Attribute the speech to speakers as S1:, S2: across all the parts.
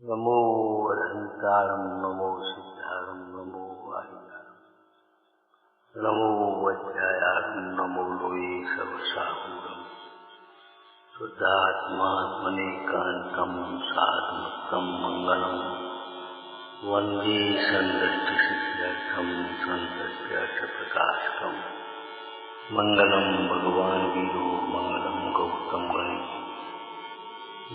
S1: नमो अरहंतारं नमो सिद्धारं नमो वाहियारं नमो वज्रायारं नमो लोये सर्वसाहूरं शुद्धात्मात्मनेकान्तं साधुमत्तं मंगलम वंदे संदृष्टिसिद्ध्यर्थं संसत्यार्थप्रकाशकं मंगलम भगवान वीरो मंगलम गौतम गणेश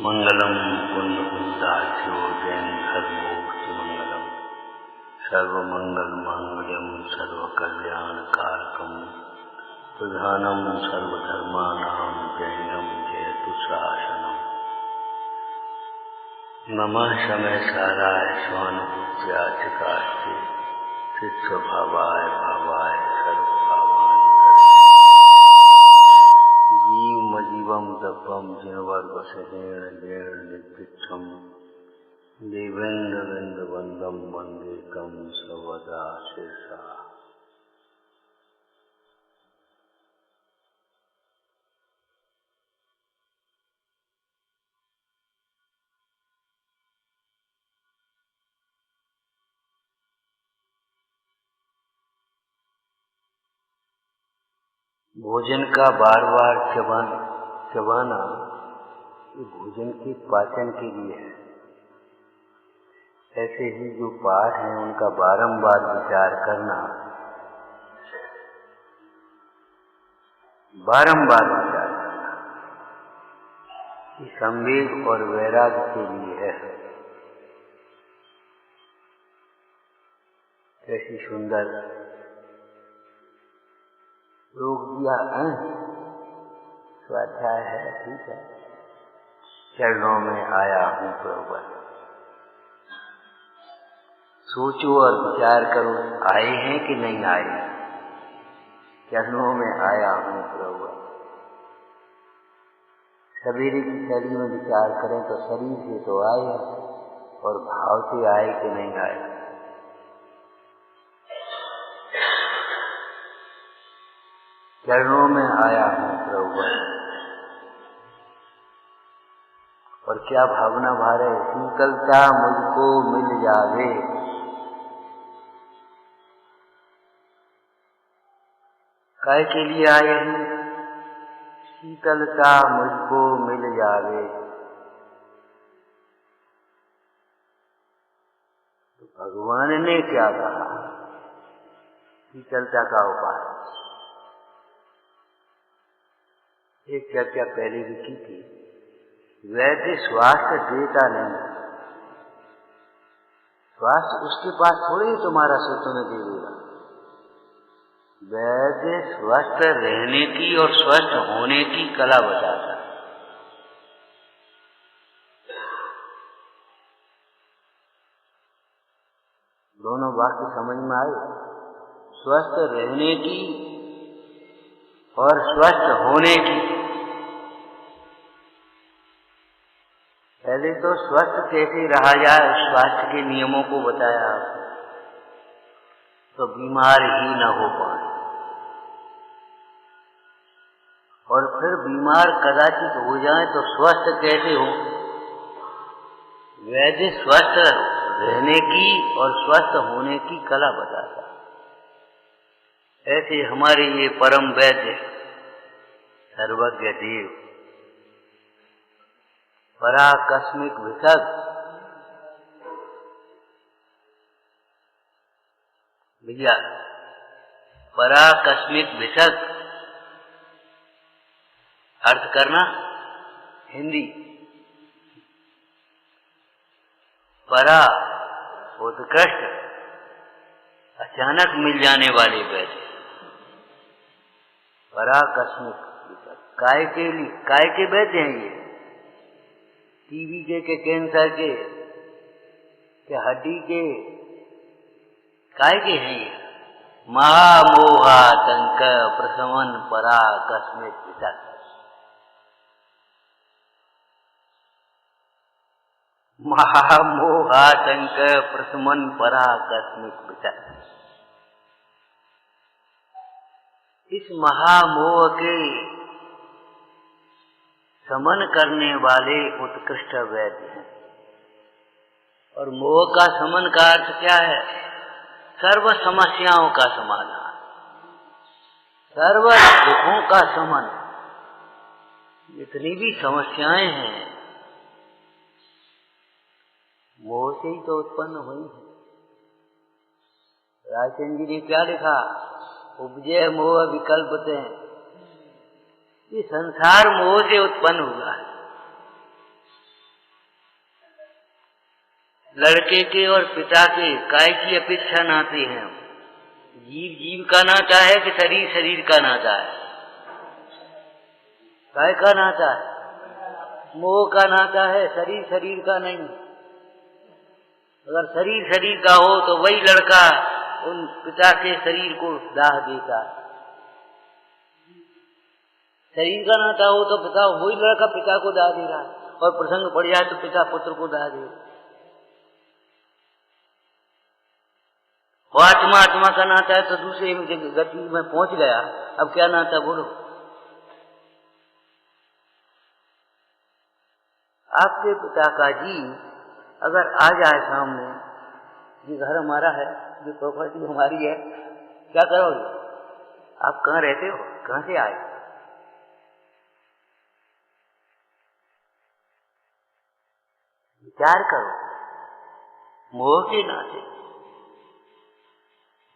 S1: मंगलम पुण्यपुंसाख्यो जैन धर्मोऽस्तु मंगलम सर्वमंगल मांगल्यम सर्वकल्याणकारकम प्रधानम सर्वधर्माणां जैनम जयतु शासनम नमः समय साराय स्वानुभूत्याचकास्ते चित्स्वभावाय भावाय सर्वभावानि जीवमजीवं तपं जिनवर्गसहेण लेण निर्दिक्षं देवेन्द्रवृन्दवन्दं वन्देकं सर्वदा शिरसा। भोजन का बार बार चबाना ये भोजन के पाचन के लिए है। ऐसे ही जो पाठ हैं उनका बारंबार विचार करना, ये संवेग और वैराग्य के लिए है। कैसी सुंदर योग दिया स्वाध्याय है, ठीक है। चरणों में आया हूँ प्रभु, सोचो और विचार करो, आए हैं कि नहीं आए। चरणों में आया हूँ प्रभु। सवेरे की शरीर में विचार करें तो शरीर से तो आए और भाव से आए कि नहीं आए। चरणों में आया हूँ प्रभु। और क्या भावना भारे, शीतलता मुझको मिल जावे। काय के लिए आए हैं? शीतलता मुझको मिल जावे। तो भगवान ने क्या कहा? शीतलता का उपाय एक चर्चा पहले भी की थी। वैद्य स्वास्थ्य देता नहीं, स्वास्थ्य उसके पास थोड़ी तुम्हारा से तुम्हें दे देगा। वैद्य स्वस्थ रहने की और स्वस्थ होने की कला बताता है। दोनों वाक्य समझ में आए? स्वस्थ रहने की और स्वस्थ होने की। पहले तो स्वस्थ कैसे रहा जाए उस स्वास्थ्य के नियमों को बताया आपको, तो बीमार ही न हो पाए। और फिर बीमार कदाचित हो जाए तो स्वस्थ कैसे हो? वैद्य स्वस्थ रहने की और स्वस्थ होने की कला बताता। ऐसे हमारे ये परम वैद्य सर्वज्ञ देव पराकस्मिक विशद भैया, पराकस्मिक विशद अर्थ करना हिंदी। परा उत्कृष्ट, अचानक मिल जाने वाले वैद्य। पराकस्मिक विशद काय के वैद्य हैं ये? टीबी के कैंसर के हड्डी के, काय के हैं ये? महामोहातंक प्रशमन पराकस्मिक विशद। महामोहातंक प्रशमन पराकस्मिक विशद। इस महामोह के समन करने वाले उत्कृष्ट वैद्य हैं। और मोह का शमन का अर्थ क्या है? सर्व समस्याओं का समाधान, सर्व दुखों का शमन। जितनी भी समस्याएं हैं मोह से ही तो उत्पन्न हुई है। रायचंद जी ने क्या लिखा? उपजय मोह विकल्पते हैं। ये संसार मोह से उत्पन्न हुआ है। लड़के के और पिता के काय की अपेक्षा नाते हैं। जीव जीव का नाता है कि शरीर शरीर का नाता है? काय का नाता है? मोह का नाता है, शरीर शरीर का नहीं। अगर शरीर शरीर का हो तो वही लड़का उन पिता के शरीर को दाह देता। शरीर का नाता हो तो पिता, वही लड़का पिता को दाह दे रहा है, और प्रसंग पड़ जाए तो पिता पुत्र को दाह दे। वो आत्मा आत्मा का नाता है तो दूसरे गति में पहुंच गया। अब क्या नाता बोलो? आपके पिता का जी अगर आ जाए सामने, ये घर हमारा है, ये प्रॉपर्टी हमारी है, क्या करोगे? आप कहाँ रहते हो, कहाँ से आए? विचार करो। मोह के नाते,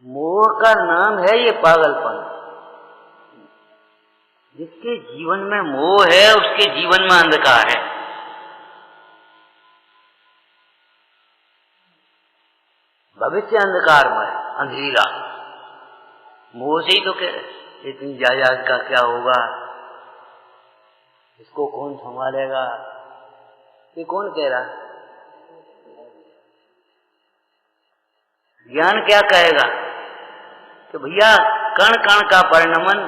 S1: मोह का नाम है ये पागलपन। जिसके जीवन में मोह है उसके जीवन में अंधकार है। भविष्य अंधकार में अंधेरा। मोह से ही तो कह रहे इतनी जायदाद का क्या होगा, इसको कौन संभालेगा, ये कौन कह रहा? ज्ञान क्या कहेगा कि भैया कण कण का परिणमन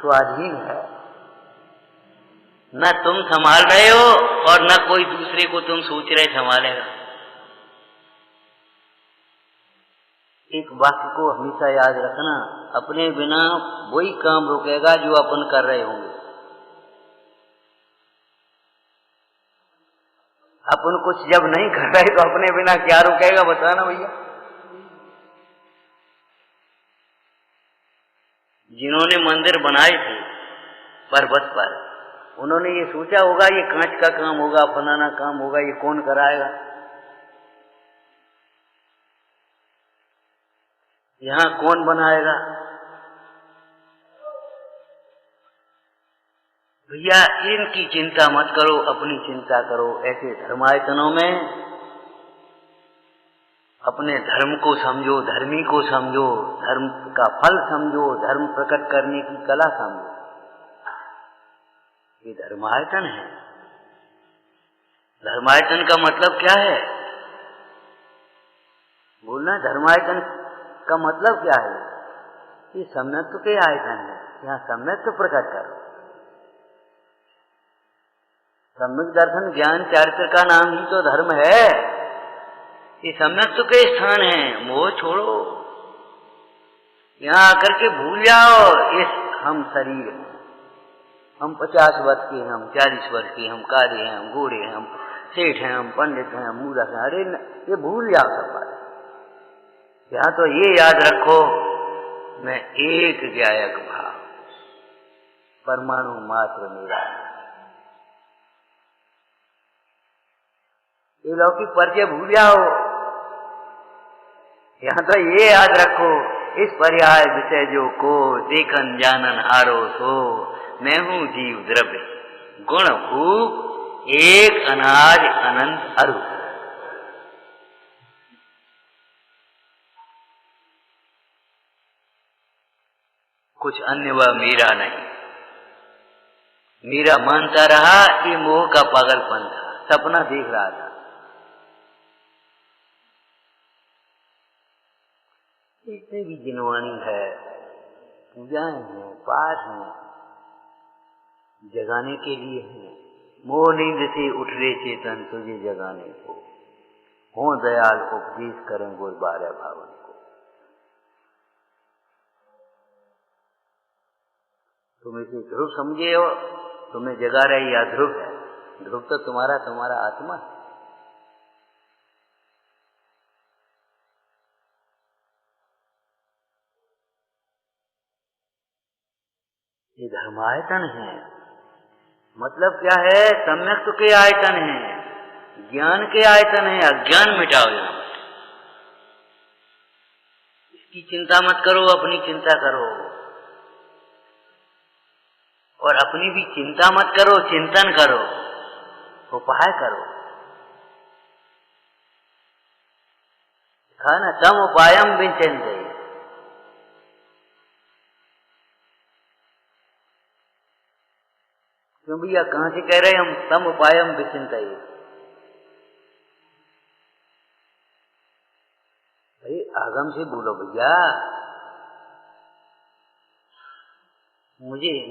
S1: स्वाधीन है, न तुम संभाल रहे हो और न कोई दूसरे को तुम सोच रहे संभालेगा। एक वाक्य को हमेशा याद रखना, अपने बिना वही काम रुकेगा जो अपन कर रहे होंगे। अपन कुछ जब नहीं कर रहे तो अपने बिना क्या रुकेगा, बताना भैया। जिन्होंने मंदिर बनाए थे पर्वत पर, उन्होंने ये सोचा होगा ये कांच का काम होगा, फलाना काम होगा, ये कौन कराएगा? यहाँ कौन बनाएगा? भैया इनकी चिंता मत करो, अपनी चिंता करो। ऐसे धर्मायतनों में अपने धर्म को समझो, धर्मी को समझो, धर्म का फल समझो, धर्म प्रकट करने की कला समझो। ये धर्मायतन है। धर्मायतन का मतलब क्या है? बोलना, धर्मायतन का मतलब क्या है? ये सम्यक्त्व के आयतन है। यहाँ सम्यक्त्व प्रकट करो। सम्यक दर्शन ज्ञान चारित्र का नाम ही तो धर्म है। ये सम्यक्त्व के स्थान है। मोह छोड़ो, यहाँ आकर के भूल जाओ इस हम शरीर में। हम 50 वर्ष के हैं, हम 40 वर्ष के, हम काले हैं, हम गोरे हैं, हम सेठ हैं, हम पंडित हैं, हम मूर्ख हैं। अरे ये भूल जाओ सब बात। यहाँ तो ये याद रखो, मैं एक गायक भाव, परमाणु मात्र मेरा। ये लौकिक परिचय भूल जाओ। यहाँ तो ये याद रखो, इस पर्याय विषय जो को देखन जानन आरो सो, मैं हूँ जीव द्रव्य गुण भूप एक अनाज अनंत अरु। कुछ अन्य वह मेरा नहीं। मेरा मानता रहा, ये मोह का पागलपन था, सपना देख रहा था। इतने भी जिनवानी है, पूजाएं हैं, पाठ हैं, जगाने के लिए हैं। मोह नींद से उठ रे चेतन तुझे जगाने को, हो दयाल उपदेश करें गोर 12 भावन को। तुम इसे ध्रुव समझे हो, तुम्हें जगा रही या ध्रुव है? ध्रुव तो तुम्हारा आत्मा है। ये धर्मायतन है। मतलब क्या है? सम्यक्त्व के आयतन है, ज्ञान के आयतन है। अज्ञान मिटाओ यहाँ। इसकी चिंता मत करो, अपनी चिंता करो। और अपनी भी चिंता मत करो, चिंतन करो, उपाय करो। कहा ना, तम उपायम विचिंते। क्यों भैया, कहां से कह रहे हम? तम उपायम विचिंते। भाई आगम से बोलो भैया।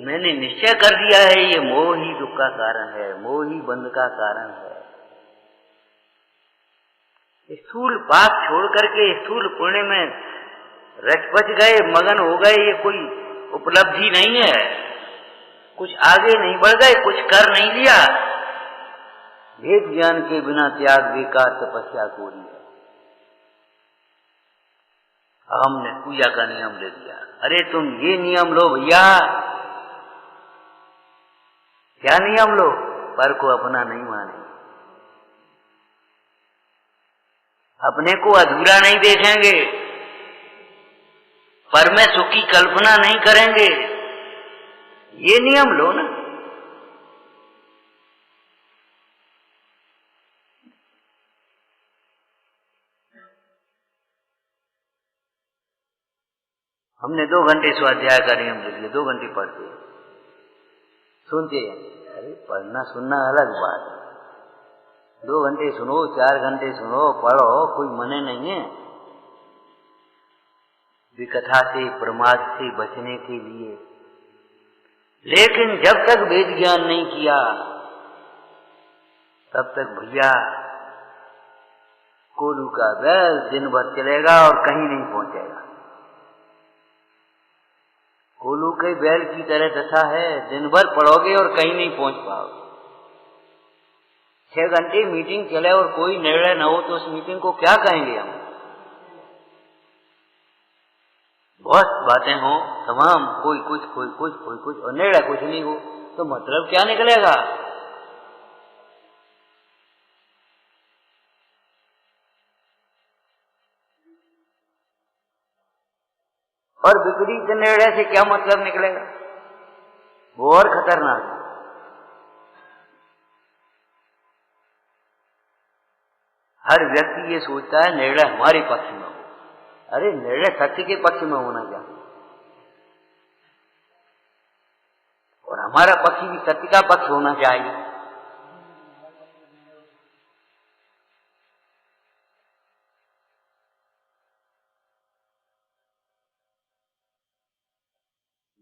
S1: मैंने निश्चय कर दिया है, ये मोह ही दुख का कारण है, मोह ही बंध का कारण है। स्थूल पाप छोड़ करके स्थूल पुण्य में रच गए, मगन हो गए, ये कोई उपलब्धि नहीं है। कुछ आगे नहीं बढ़ गए, कुछ कर नहीं लिया। भेद ज्ञान के बिना त्याग बेकार तपस्या कोरी है। हमने पूजा का नियम ले लिया। अरे तुम ये नियम लो भैया। क्या नियम लो? पर को अपना नहीं माने, अपने को अधूरा नहीं देखेंगे, पर में सुख की कल्पना नहीं करेंगे। ये नियम लो ना। हमने 2 घंटे स्वाध्याय का नियम ले लिया, 2 घंटे पढ़ते सुनते हैं। अरे पढ़ना सुनना अलग बात है। 2 घंटे सुनो, 4 घंटे सुनो, पढ़ो, कोई मने नहीं है। विकथा से, प्रमाद से बचने के लिए। लेकिन जब तक वेद ज्ञान नहीं किया, तब तक भैया कोलू का बैल दिन भर चलेगा और कहीं नहीं पहुंचेगा। कोलू के बैल की तरह दशा है, दिन भर पढ़ोगे और कहीं नहीं पहुंच पाओगे। 6 घंटे मीटिंग चले और कोई निर्णय न हो तो उस मीटिंग को क्या कहेंगे हम? बहुत बातें हो तमाम, कोई कुछ और निर्णय कुछ नहीं हो, तो मतलब क्या निकलेगा? और विपरीत निर्णय से क्या मतलब निकलेगा? वो और खतरनाक है। हर व्यक्ति ये सोचता है निर्णय हमारे पक्ष में हो। अरे निर्णय सत्य के पक्ष में होना चाहिए, और हमारा पक्ष भी सत्य का पक्ष होना चाहिए।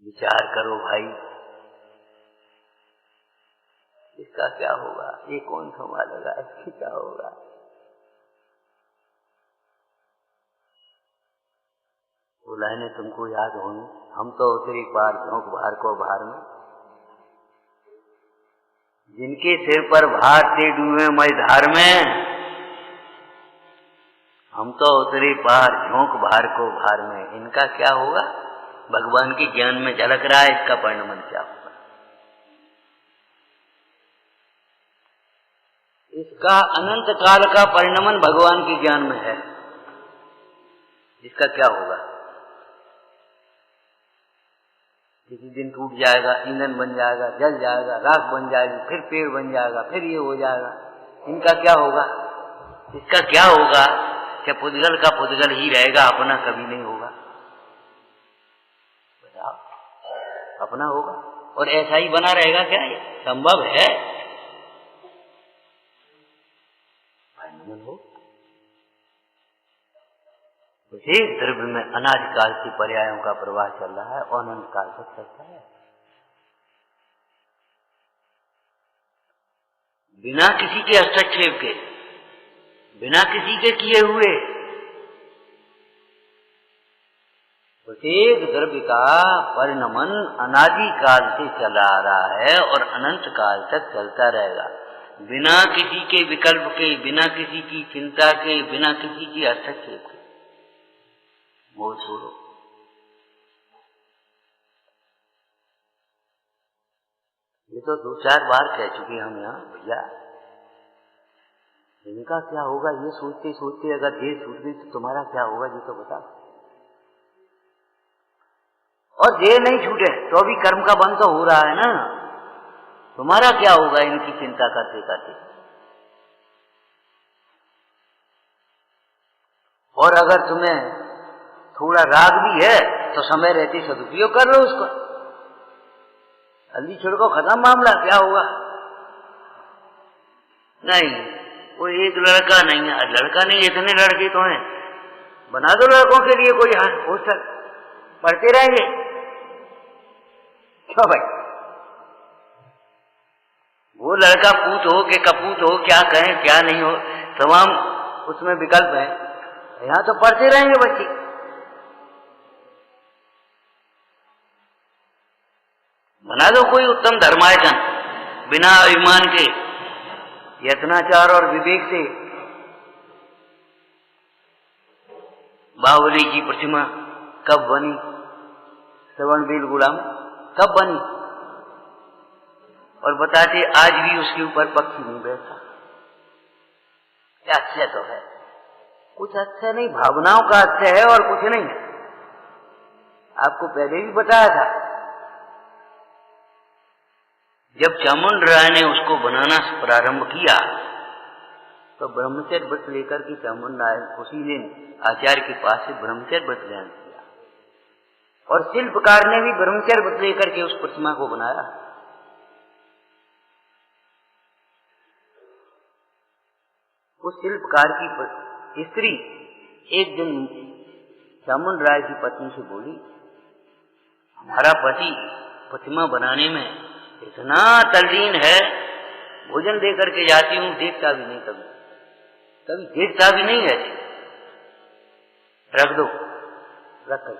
S1: विचार करो भाई, इसका क्या होगा? ये कौन संभालेगा? इसकी क्या होगा? वो लाइनें तुमको याद होंगी। हम तो उतरी पार झोंक भार को भार में, जिनके सिर पर भार से डूबे मई धार में। हम तो उतरी पार झोंक भार को भार में। इनका क्या होगा? भगवान के ज्ञान में झलक रहा है, इसका परिणाम क्या होगा? इसका अनंत काल का परिणमन भगवान के ज्ञान में है। इसका क्या होगा? किसी दिन टूट जाएगा, ईंधन बन जाएगा, जल जाएगा, राख बन जाएगी, फिर पेड़ बन जाएगा, फिर ये हो जाएगा। इनका क्या होगा? इसका क्या होगा? क्या पुद्गल का पुद्गल ही रहेगा, अपना कभी नहीं होगा? बताओ, अपना होगा और ऐसा ही बना रहेगा क्या? ये संभव है? हो एक द्रव्य में अनादि काल से पर्यायों का प्रवाह चल रहा है और अनंत काल तक चलता है, बिना किसी के हस्तक्षेप के, बिना किसी के किए हुए। प्रत्येक द्रव्य का परिणमन अनादि काल से चला आ रहा है और अनंत काल तक चलता रहेगा, बिना किसी के विकल्प के, बिना किसी की चिंता के, बिना किसी की हस्तक्षेप के। वो छोड़ो, ये तो 2-4 बार कह चुके हम यहाँ भैया, इनका क्या होगा ये सोचते सोचते अगर ये छूट गई तो तुम्हारा क्या होगा ये तो बता। और ये नहीं छूटे तो अभी कर्म का बंध तो हो रहा है ना, तुम्हारा क्या होगा इनकी चिंता करते करते। और अगर तुम्हें थोड़ा राग भी है तो समय रहते सदुपयोग कर लो उसको, जल्दी छिड़को, खत्म मामला, क्या होगा। नहीं, वो एक लड़का नहीं है, लड़का नहीं, इतने लड़के तो हैं, बना दो लड़कों के लिए कोई हॉस्टल, पढ़ते रहेंगे क्यों भाई। वो लड़का पूत हो कि कपूत हो, क्या कहें क्या नहीं हो, तमाम उसमें विकल्प है, यहाँ तो पढ़ते रहेंगे बच्चे। बना दो कोई उत्तम धर्मायतन, बिना अभिमान के, यत्नाचार और विवेक से। बाहुबली की प्रतिमा कब बनी, श्रवणबेल गुलाम कब बनी, और बताते आज भी उसके ऊपर पक्षी नहीं बैठा। क्या अच्छा तो है, कुछ अच्छा नहीं, भावनाओं का अच्छा है और कुछ नहीं। आपको पहले भी बताया था, जब चामुंड राय ने उसको बनाना प्रारंभ किया तो ब्रह्मचर्य व्रत लेकर के चामुंड राय उसी दिन आचार्य के पास से ब्रह्मचर्य व्रत ग्रहण किया, और शिल्पकार ने भी ब्रह्मचर्य व्रत लेकर के उस प्रतिमा को बनाया। उस शिल्पकार की स्त्री एक दिन चामुंड राय की पत्नी से बोली, हमारा पति प्रतिमा बनाने में इतना तल्लीन है, भोजन दे करके जाती हूँ, देखता भी नहीं, कभी कभी देखता भी नहीं है, रख दो, रख कर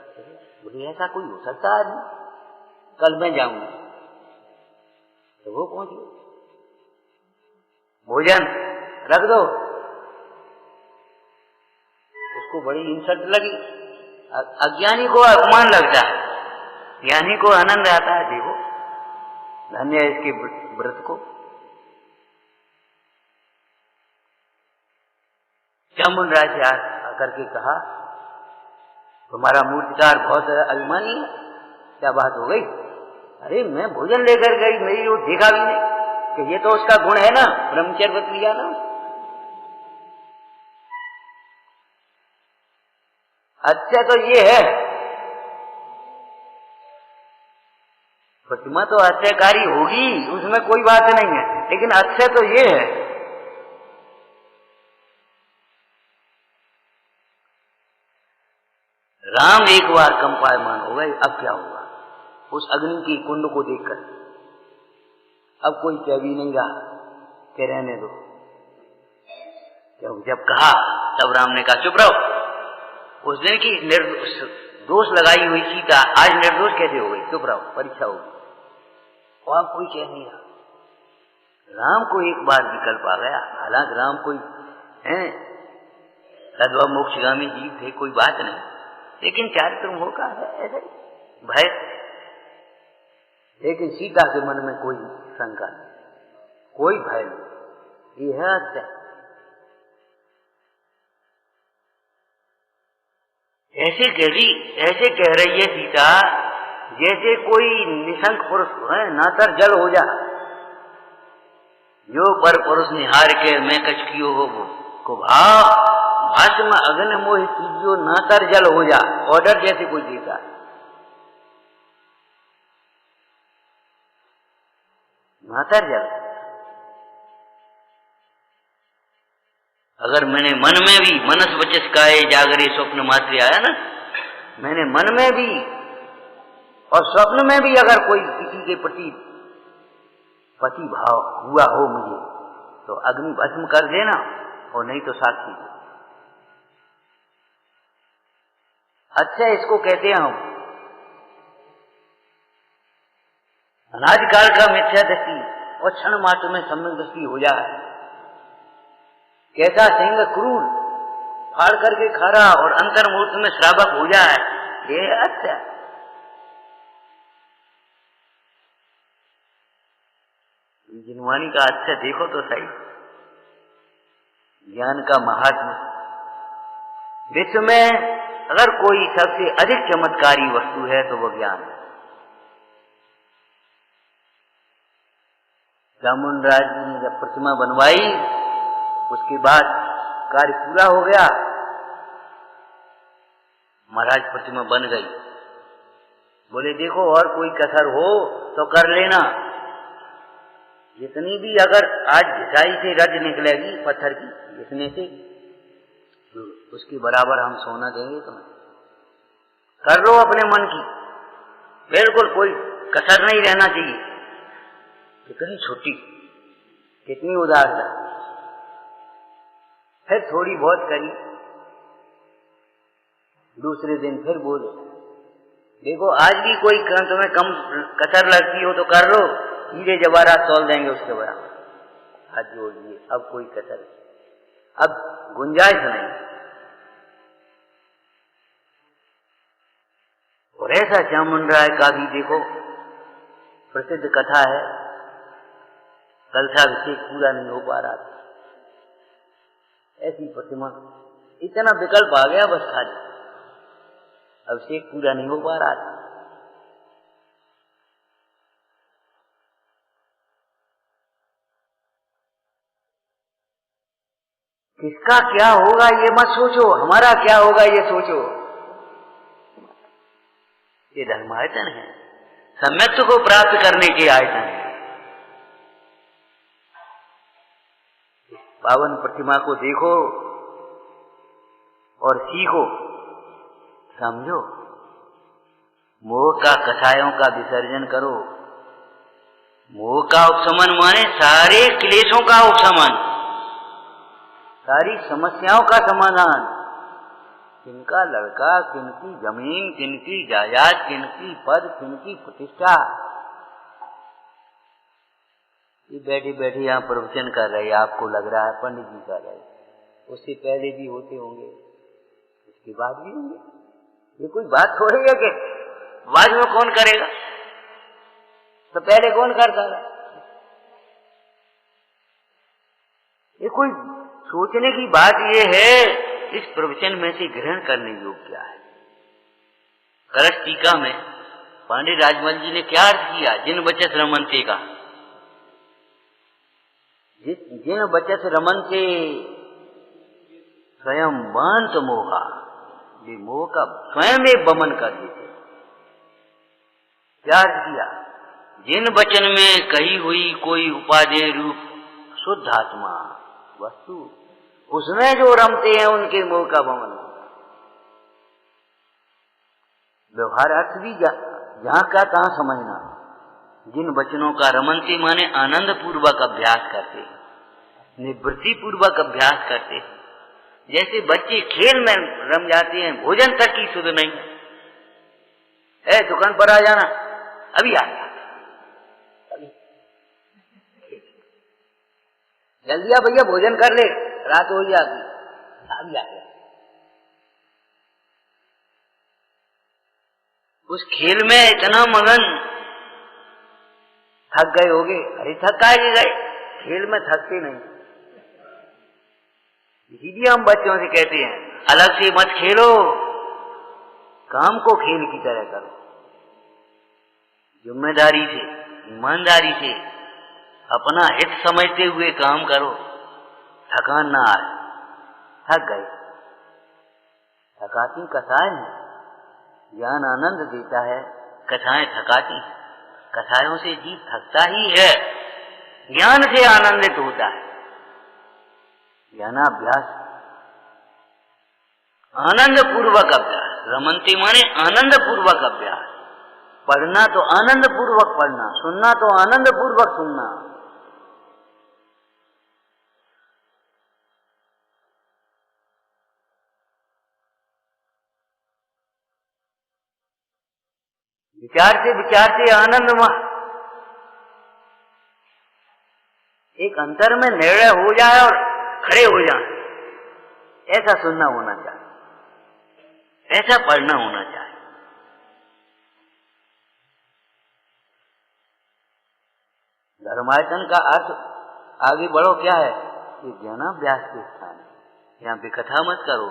S1: बोले ऐसा कोई हो सकता है नहीं, कल मैं जाऊंगी। तो वो पहुंच गई, भोजन रख दो, उसको बड़ी इंसल्ट लगी। अज्ञानी को अपमान लगता है, ज्ञानी को आनंद आता है, देखो धन्य है इसके व्रत को। चामुंड राय से आकर के कहा, तुम्हारा मूर्तिकार बहुत अभिमानी है, क्या बात हो गई। अरे मैं भोजन लेकर गई, मेरी वो देखा भी नहीं, कि ये तो उसका गुण है ना, ब्रह्मचर्य व्रत लिया ना। अच्छा तो ये है, प्रतिमा तो अत्याकारी होगी, उसमें कोई बात नहीं है, लेकिन अच्छा तो ये है, राम एक बार कंपायमान हो गए, अब क्या होगा उस अग्नि की कुंड को देखकर। अब कोई कह भी नहीं रहा कि रहने दो, क्यों जब कहा तब राम ने कहा चुप रहो। उस दिन की दोष लगाई हुई सीता आज निर्दोष कैसे हो गई, चुप रहो, परीक्षा होगी। और कोई कह नहीं रहा, राम को एक बार विकल्प आ गया, हालांकि राम कोई सद्वा मोक्षगामी जीव थे, कोई बात नहीं, लेकिन चारित्र मोह का है ऐसे भय। लेकिन सीता के मन में कोई शंका नहीं, कोई भय नहीं, ये है अच्छा। ऐसे कह रही है सीता जैसे कोई निशंक पुरुष है, नातर जल हो जा, जो पर पुरुष निहार के मैं कछ कियो हो को भाव भस्म अग्नि मोह जो नातर जल हो जा, ऑर्डर जैसे कोई देता। नातर जल, अगर मैंने मन में भी मनस वचस काये जागरे स्वप्न मात्र आया ना, मैंने मन में भी और स्वप्न में भी अगर कोई किसी के प्रति पति भाव हुआ हो मुझे, तो अग्नि भस्म कर देना, और नहीं तो साक्षी। अच्छा इसको कहते हैं हम अनादिकाल का मिथ्या दृष्टि और क्षण मात्र में सम्यक दृष्टि हो जाए। कैसा सिंह क्रूर फाड़ करके खा रहा और अंतर मुहूर्त में श्रावक हो जाए, ये अच्छा। जिनवानी का अच्छा देखो तो सही। ज्ञान का महात्मा, विश्व में अगर कोई सबसे अधिक चमत्कारी वस्तु है तो वो ज्ञान है। चामुंडराज जी ने जब प्रतिमा बनवाई, उसके बाद कार्य पूरा हो गया, महाराज प्रतिमा बन गई। बोले देखो और कोई कसर हो तो कर लेना, जितनी भी अगर आज घिसाई से रज निकलेगी पत्थर की इतने से, तो उसके बराबर हम सोना देंगे तुम्हें। कर लो अपने मन की, बिल्कुल कोई कसर नहीं रहना चाहिए। कितनी छोटी, कितनी उदारता। फिर थोड़ी बहुत करी, दूसरे दिन फिर बोले देखो आज भी कोई तुम्हें कम कसर लगती हो तो कर लो, हीरे जवाहरात तौल देंगे उसके बराबर। हाथ जोड़ दिए, अब कोई कसर नहीं, अब गुंजाइश नहीं। और ऐसा चामुंडराय का भी देखो प्रसिद्ध कथा है, कलशाभिषेक पूरा नहीं हो पा रहा था, ऐसी प्रतिमा, इतना विकल्प आ गया बस खाली, अभिषेक पूरा नहीं हो पा रहा था। किसका क्या होगा ये मत सोचो, हमारा क्या होगा ये सोचो। ये धर्मायतन है, सम्यक्त्व को प्राप्त करने के आयतन है। पावन प्रतिमा को देखो और सीखो, समझो, मोह का कषायों का विसर्जन करो। मोह का उपशमन माने सारे क्लेशों का उपशमन, सारी समस्याओं का समाधान। किनका लड़का, किनकी जमीन, किनकी जायदाद, किनकी पद, किनकी प्रतिष्ठा, ये बैठे बैठे यहाँ प्रवचन कर रहे, आपको लग रहा है पंडित जी कर रहे, उससे पहले भी होते होंगे, उसके बाद भी होंगे। ये कोई बात थोड़ी है कि बाद में कौन करेगा, तो पहले कौन करता था। ये कोई सोचने की बात ये है, इस प्रवचन में से ग्रहण करने योग्य क्या है। कलश टीका में पांडे राजमल जी ने क्या अर्थ किया, जिन बचत रमनते का, जिन बचत रमनते स्वयं बांत मोहा, ये मोह का स्वयं एक बमन कर देते। क्या अर्थ किया, जिन वचन में कही हुई कोई उपादेय रूप शुद्ध आत्मा वस्तु, उसमें जो रमते हैं उनके मोह का बमन। व्यवहार अर्थ भी जहां का तहां समझना। जिन वचनों का रमनते माने आनंद पूर्वक अभ्यास करते, निवृत्ति पूर्वक अभ्यास करते। जैसे बच्चे खेल में रम जाते हैं, भोजन तक की सुध नहीं, दुकान पर आ जाना, अभी आ गया, जल्दी आ भैया भोजन कर ले, रात हो जाती, अभी आ गया। उस खेल में इतना मगन, थक गए होगे, अरे थक काहे गए, खेल में थकते नहीं। इसीलिए हम बच्चों से कहते हैं अलग से मत खेलो, काम को खेल की तरह करो, जिम्मेदारी से, ईमानदारी से, अपना हित समझते हुए काम करो, थकान ना आए। थक गए, थकाती कथाएं हैं, ज्ञान आनंद देता है, कथाएं थकाती हैं। कथाओं से जीव थकता ही है, ज्ञान से आनंदित होता है। ज्ञानाभ्यास, आनंद पूर्वक अभ्यास, रमनते माने आनंद पूर्वक अभ्यास। पढ़ना तो आनंद पूर्वक पढ़ना, सुनना तो आनंद पूर्वक सुनना। विचारते आनंदमय, एक अंतर में निर्णय हो जाए और खड़े हो जाए, ऐसा सुनना होना चाहिए, ऐसा पढ़ना होना चाहिए। धर्मायतन का अर्थ आगे बढ़ो क्या है? ये ज्ञानाभ्यास के स्थान है, यहाँ पे कथा मत करो,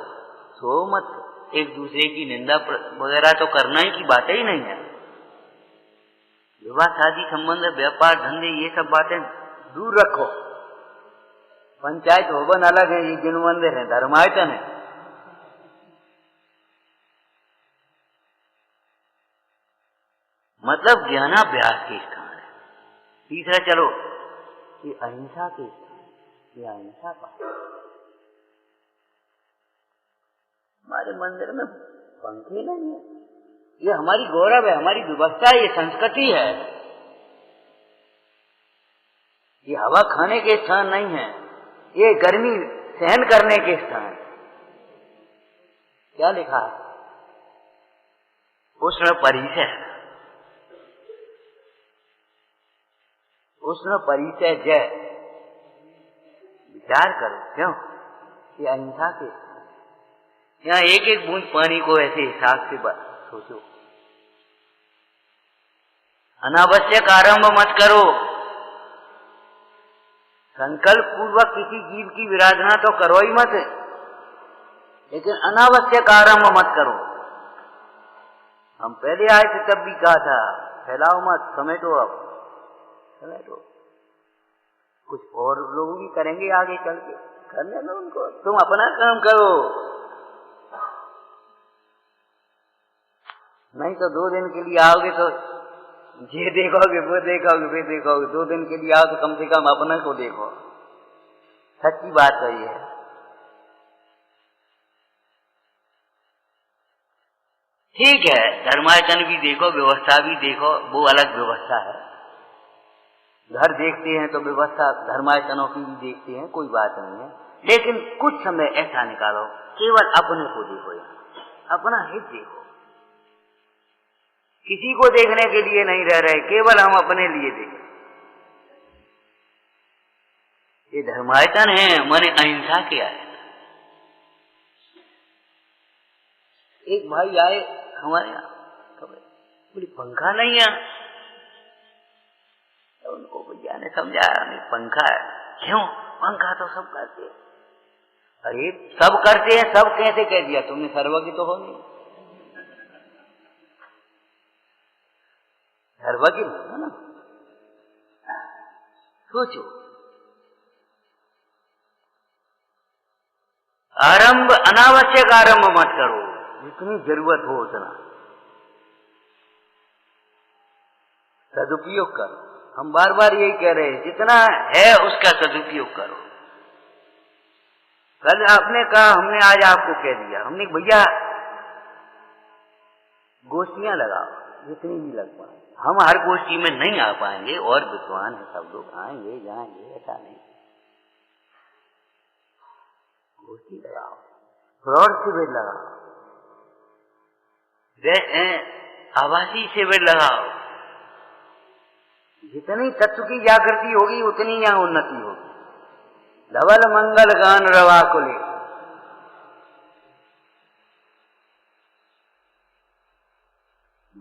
S1: सो मत, एक दूसरे की निंदा वगैरह तो करना ही की बातें ही नहीं है। विवाह शादी संबंध व्यापार धंधे ये सब बातें दूर रखो। पंचायत भवन अलग है, ये जिन मंदिर है धर्मायतन है। मतलब ज्ञानाभ्यास के स्थान है। तीसरा चलो ये अहिंसा के स्थान, ये अहिंसा का हमारे मंदिर में पंखे नहीं है, ये हमारी गौरव है, हमारी व्यवस्था है, ये संस्कृति है। ये हवा खाने के स्थान नहीं है, ये गर्मी सहन करने के स्थान। क्या लिखा है? उष्ण परिचय, उष्ण परिचय जय। विचार करो, क्यों? ये अहिंसा के यहाँ एक एक बूंद पानी को ऐसे हिसाब से सोचो। अनावश्यक आरंभ मत करो। संकल्प पूर्वक किसी जीव की विराधना तो करो ही मत, लेकिन अनावश्यक आरंभ मत करो। हम पहले आए थे तब भी कहा था फैलाओ मत, समेटो, अब समेटो। कुछ और लोग भी करेंगे आगे चल के, करने दो उनको, तुम अपना काम करो। नहीं तो 2 दिन के लिए आओगे तो ये देखोगे वो देखोगे वे देखोगे, 2 दिन के लिए आओ तो कम से कम अपना को देखो। सच्ची बात है ये। ठीक है, धर्मायतन भी देखो, व्यवस्था भी देखो, वो अलग व्यवस्था है। घर देखते हैं तो व्यवस्था धर्मायतनों की भी देखते हैं, कोई बात नहीं है। लेकिन कुछ समय ऐसा निकालो, केवल अपने को देखो, अपना हित देखो। किसी को देखने के लिए नहीं रह रहे, केवल हम अपने लिए देखें। ये धर्मायतन है, माने अहिंसा किया है। एक भाई आए हमारे यहाँ, बोले पंखा नहीं है। तो उनको भैया ने समझाया, नहीं पंखा है। क्यों? पंखा तो सब करते हैं। अरे सब करते हैं, सब कैसे कह दिया तुमने? सर्वज्ञ तो हो नहीं, सर्वज्ञ है ना। सोचो, आरंभ अनावश्यक आरंभ मत करो, जितनी जरूरत हो उतना सदुपयोग करो। हम बार बार यही कह रहे हैं, जितना है उसका सदुपयोग करो। कल आपने कहा, हमने आज आपको कह दिया, हमने भैया गोष्ठियां लगाओ, जितनी भी लग पाए। हम हर गोष्ठी में नहीं आ पाएंगे, और विद्वान है सब लोग, आएंगे जाएंगे, ऐसा नहीं। गोष्ठी लगाओ, फ्रॉड शिविर लगाओ, आवासीय शिविर लगाओ। जितनी तत्व की जागृति होगी उतनी यहाँ उन्नति होगी। धवल मंगल गान रवा कुले।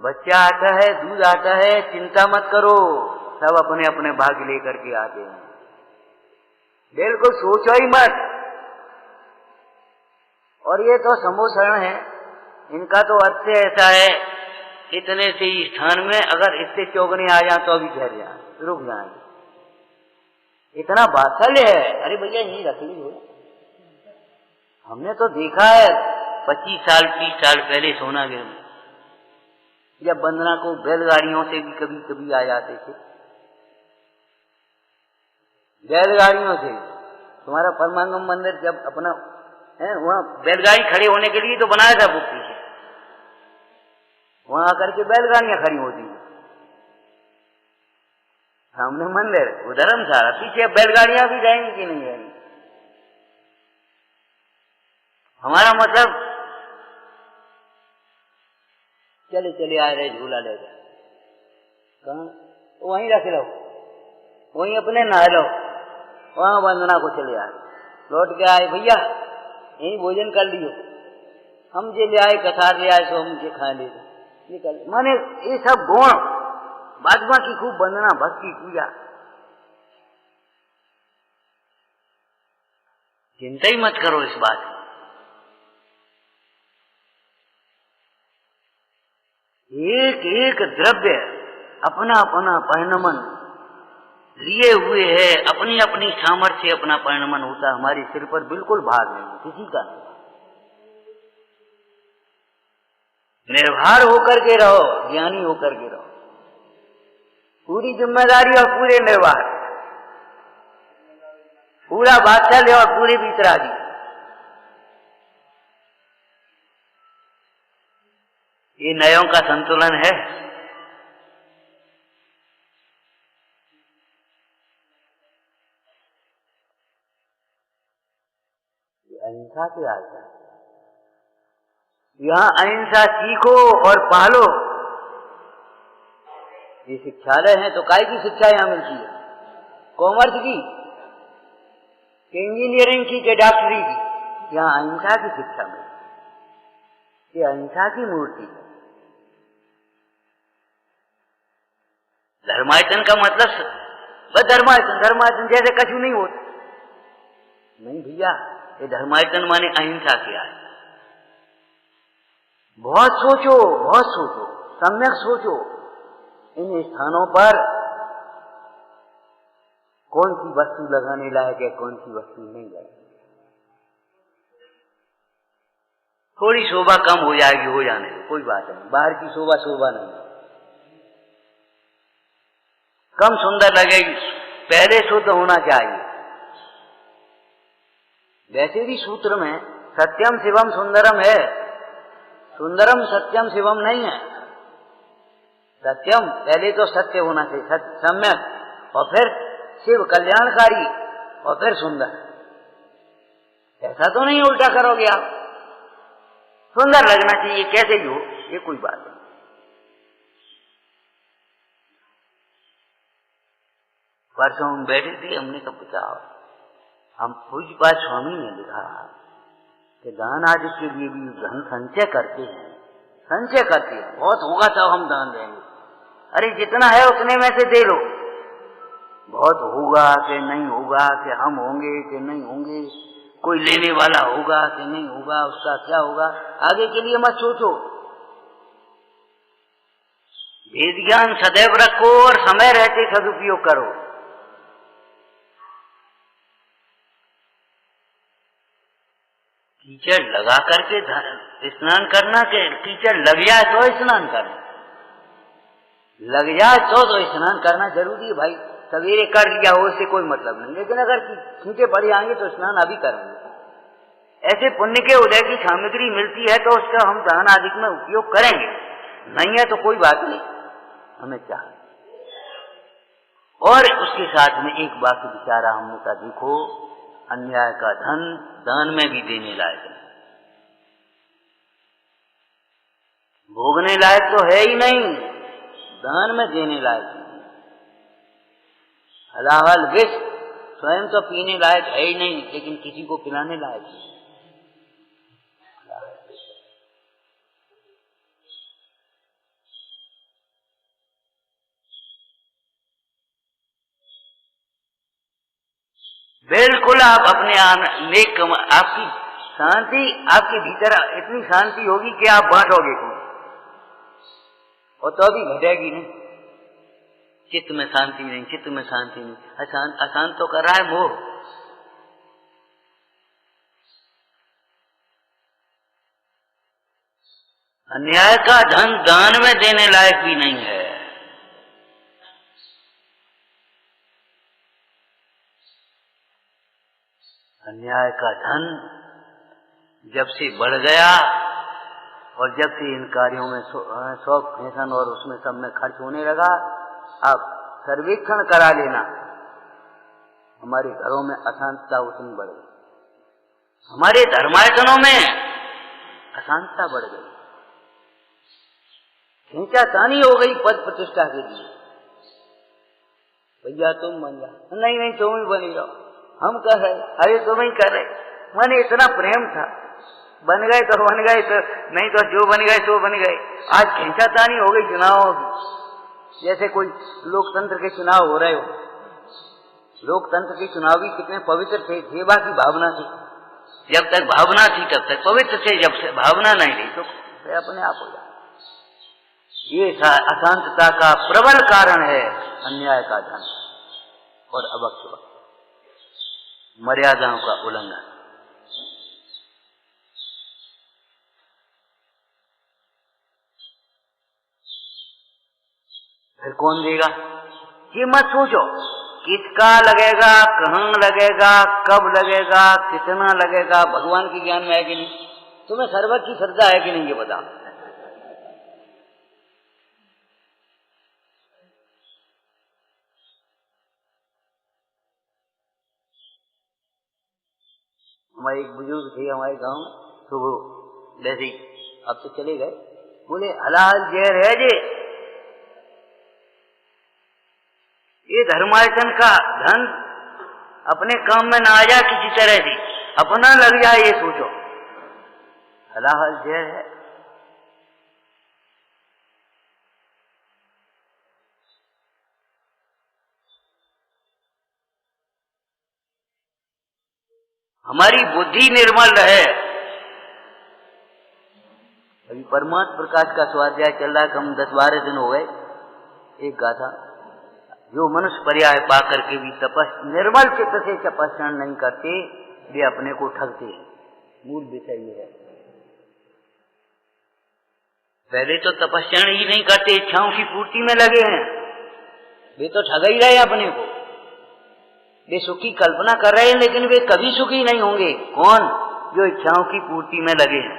S1: बच्चा आता है, दूध आता है, चिंता मत करो, सब अपने अपने भाग लेकर के आते हैं। बिल्कुल सोचो ही मत। और ये तो संभोषण है, इनका तो अर्थ ऐसा है, इतने से ही स्थान में अगर इससे चौगने आ जाए तो अभी ठहर जाए, रुक जाएंगे, इतना बात्सल्य है। अरे भैया यही रख लीजिए। हमने तो देखा है 25 साल 30 साल पहले सोनागिर में, जब वंदना को बैलगाड़ियों से भी कभी कभी आ जाते थे, बैलगाड़ियों से। तुम्हारा परमांगम मंदिर जब अपना है, वहाँ बैलगाड़ी खड़े होने के लिए तो बनाया था वो पीछे, वहां आकर के बैलगाड़ियां खड़ी होती हैं सामने मंदिर, वो धर्मशाला, पीछे बैलगाड़ियां भी जाएंगी कि नहीं जाएंगी। हमारा मतलब चले चले आ रहे, झूला ले गए, कहाँ? वहीं रख लो, वहीं अपने नहा लो, वहां वंदना को चले आए, लौट के आए, भैया यही भोजन कर लियो, हम जे ले आए, कथार ले आए, सो हम जे खा ले निकल। माने ये सब गुण, बाजमा की खूब वंदना, भक्ति, पूजा, चिंता ही मत करो इस बात की। एक एक द्रव्य अपना अपना परिणमन लिए हुए है, अपनी अपनी सामर्थ्य अपना परिणमन होता है। हमारे सिर पर बिल्कुल भार नहीं है किसी का। निर्भर होकर के रहो, ज्ञानी होकर के रहो, पूरी जिम्मेदारी और पूरे निर्भर, पूरा वात्सल्य और पूरी वितरागी। ये नयों का संतुलन है। ये अहिंसा के आचार, यहाँ अहिंसा सीखो और पालो। ये शिक्षालय है तो काय की शिक्षा यहाँ मिलती है? कॉमर्स की, के इंजीनियरिंग की, के डॉक्टरी की? यहाँ अहिंसा की शिक्षा मिलती है। ये अहिंसा की मूर्ति है। धर्मायतन का मतलब बस धर्मायतन, धर्मायतन जैसे कछु नहीं होता। नहीं भैया, ये धर्मायतन माने अहिंसा क्या है? बहुत सोचो, बहुत सोचो, सम्यक सोचो। इन स्थानों पर कौन सी वस्तु लगाने लायक है, कौन सी वस्तु नहीं लगाने। थोड़ी शोभा कम हो जाएगी, हो जाने दो, कोई बात नहीं। बाहर की शोभा शोभा नहीं, कम सुंदर लगेगी, पहले शुद्ध होना चाहिए। वैसे भी सूत्र में सत्यम शिवम सुंदरम है, सुंदरम सत्यम शिवम नहीं है। सत्यम पहले तो सत्य होना चाहिए, सम्यक, और फिर शिव कल्याणकारी, और फिर सुंदर। ऐसा तो नहीं उल्टा करोगे आप। सुंदर लगना चाहिए, कैसे भी हो, ये कोई बात नहीं। परसों हम बैठे थे, हमने कहा पूछा, हम पूज्यपाद स्वामी ने लिखा कि दान आदि के लिए भी धन संचय करते हैं, संचय करते हैं। बहुत होगा तब हम दान देंगे। अरे जितना है उतने में से दे लो। बहुत होगा कि नहीं होगा, कि हम होंगे कि नहीं होंगे, कोई लेने वाला होगा कि नहीं होगा, उसका क्या होगा, आगे के लिए मत सोचो। वेद ज्ञान सदैव रखो और समय रहते सदुपयोग करो। कीचड़ लगा करके स्नान करना, के कीचड़ लग जाए तो स्नान करना, लग जाए तो स्नान करना जरूरी है भाई। सवेरे कर लिया हो इससे कोई मतलब नहीं, लेकिन अगर छींटे पड़ जाएंगे तो स्नान अभी करेंगे। ऐसे पुण्य के उदय की सामग्री मिलती है तो उसका हम दान आदि में उपयोग करेंगे, नहीं है तो कोई बात नहीं, हमें चाहिए। और उसके साथ में एक वाक्य विचारा हमने का, देखो अन्याय का धन दान में भी देने लायक है, भोगने लायक तो है ही नहीं, दान में देने लायक नहीं। हलाहल विष स्वयं तो पीने लायक है ही नहीं, लेकिन किसी को पिलाने लायक है। बिल्कुल आप अपने नेक, आपकी शांति, आपके भीतर इतनी शांति होगी कि आप बांटोगे को, और तो भी घटेगी नहीं। चित्त में शांति नहीं, चित्त में शांति नहीं, अशांत तो कर रहा है मोह। अन्याय का धन दान में देने लायक भी नहीं है। अन्याय का धन जब से बढ़ गया और जब से इन कार्यों में शौक फैशन और उसमें सब में खर्च होने लगा, अब सर्वेक्षण करा लेना, हमारे घरों में अशांतता उतनी बढ़ गई, हमारे धर्मायतनों में अशांतता बढ़ गई, खींचातानी हो गई पद प्रतिष्ठा के लिए। भैया तुम बन जाओ, नहीं नहीं तुम ही बनी जाओ, हम कर रहे, अरे तुम ही कर रहे। मैंने इतना प्रेम था, बन गए तो बन गए, तो नहीं तो जो बन गए तो बन गए। आज खींचातानी हो गई चुनावों की, जैसे कोई लोकतंत्र के चुनाव हो रहे हो। लोकतंत्र के चुनाव भी कितने पवित्र थे, सेवा की भावना थी। जब तक भावना थी तब तक पवित्र थे, जब से भावना नहीं रही तो अपने आप हो जाए। ये अशांतता का प्रबल कारण है अन्याय का धन और अभक्ष, मर्यादाओं का उल्लंघन। फिर कौन देगा? ये मत सोचो किसका लगेगा, कहाँ लगेगा, कब लगेगा, कितना लगेगा, भगवान के ज्ञान में है कि नहीं? तुम्हें सर्वज्ञ की श्रद्धा है कि नहीं ये बताओ। हमारे एक बुजुर्ग थे हमारे गांव में, तो वो जैसे ही अब तो चले गए, बोले हलाल जहर है ये धर्मार्जन का धन अपने काम में ना आ जाए, किसी तरह से अपना लग जाए, ये सोचो हलाल जहर है। हमारी बुद्धि निर्मल रहे। अभी परमात्म प्रकाश का स्वाध्याय चल रहा है, कम 10-12 दिन हो गए। एक गाथा, जो मनुष्य पर्याय पा करके भी निर्मल चित्त से तपस्या नहीं करते, वे अपने को ठगते हैं। मूल विषय ये है। पहले तो तपस्या ही नहीं करते, इच्छाओं की पूर्ति में लगे हैं, वे तो ठग ही रहे अपने को। वे सुखी कल्पना कर रहे हैं लेकिन वे कभी सुखी नहीं होंगे। कौन? जो इच्छाओं की पूर्ति में लगे हैं,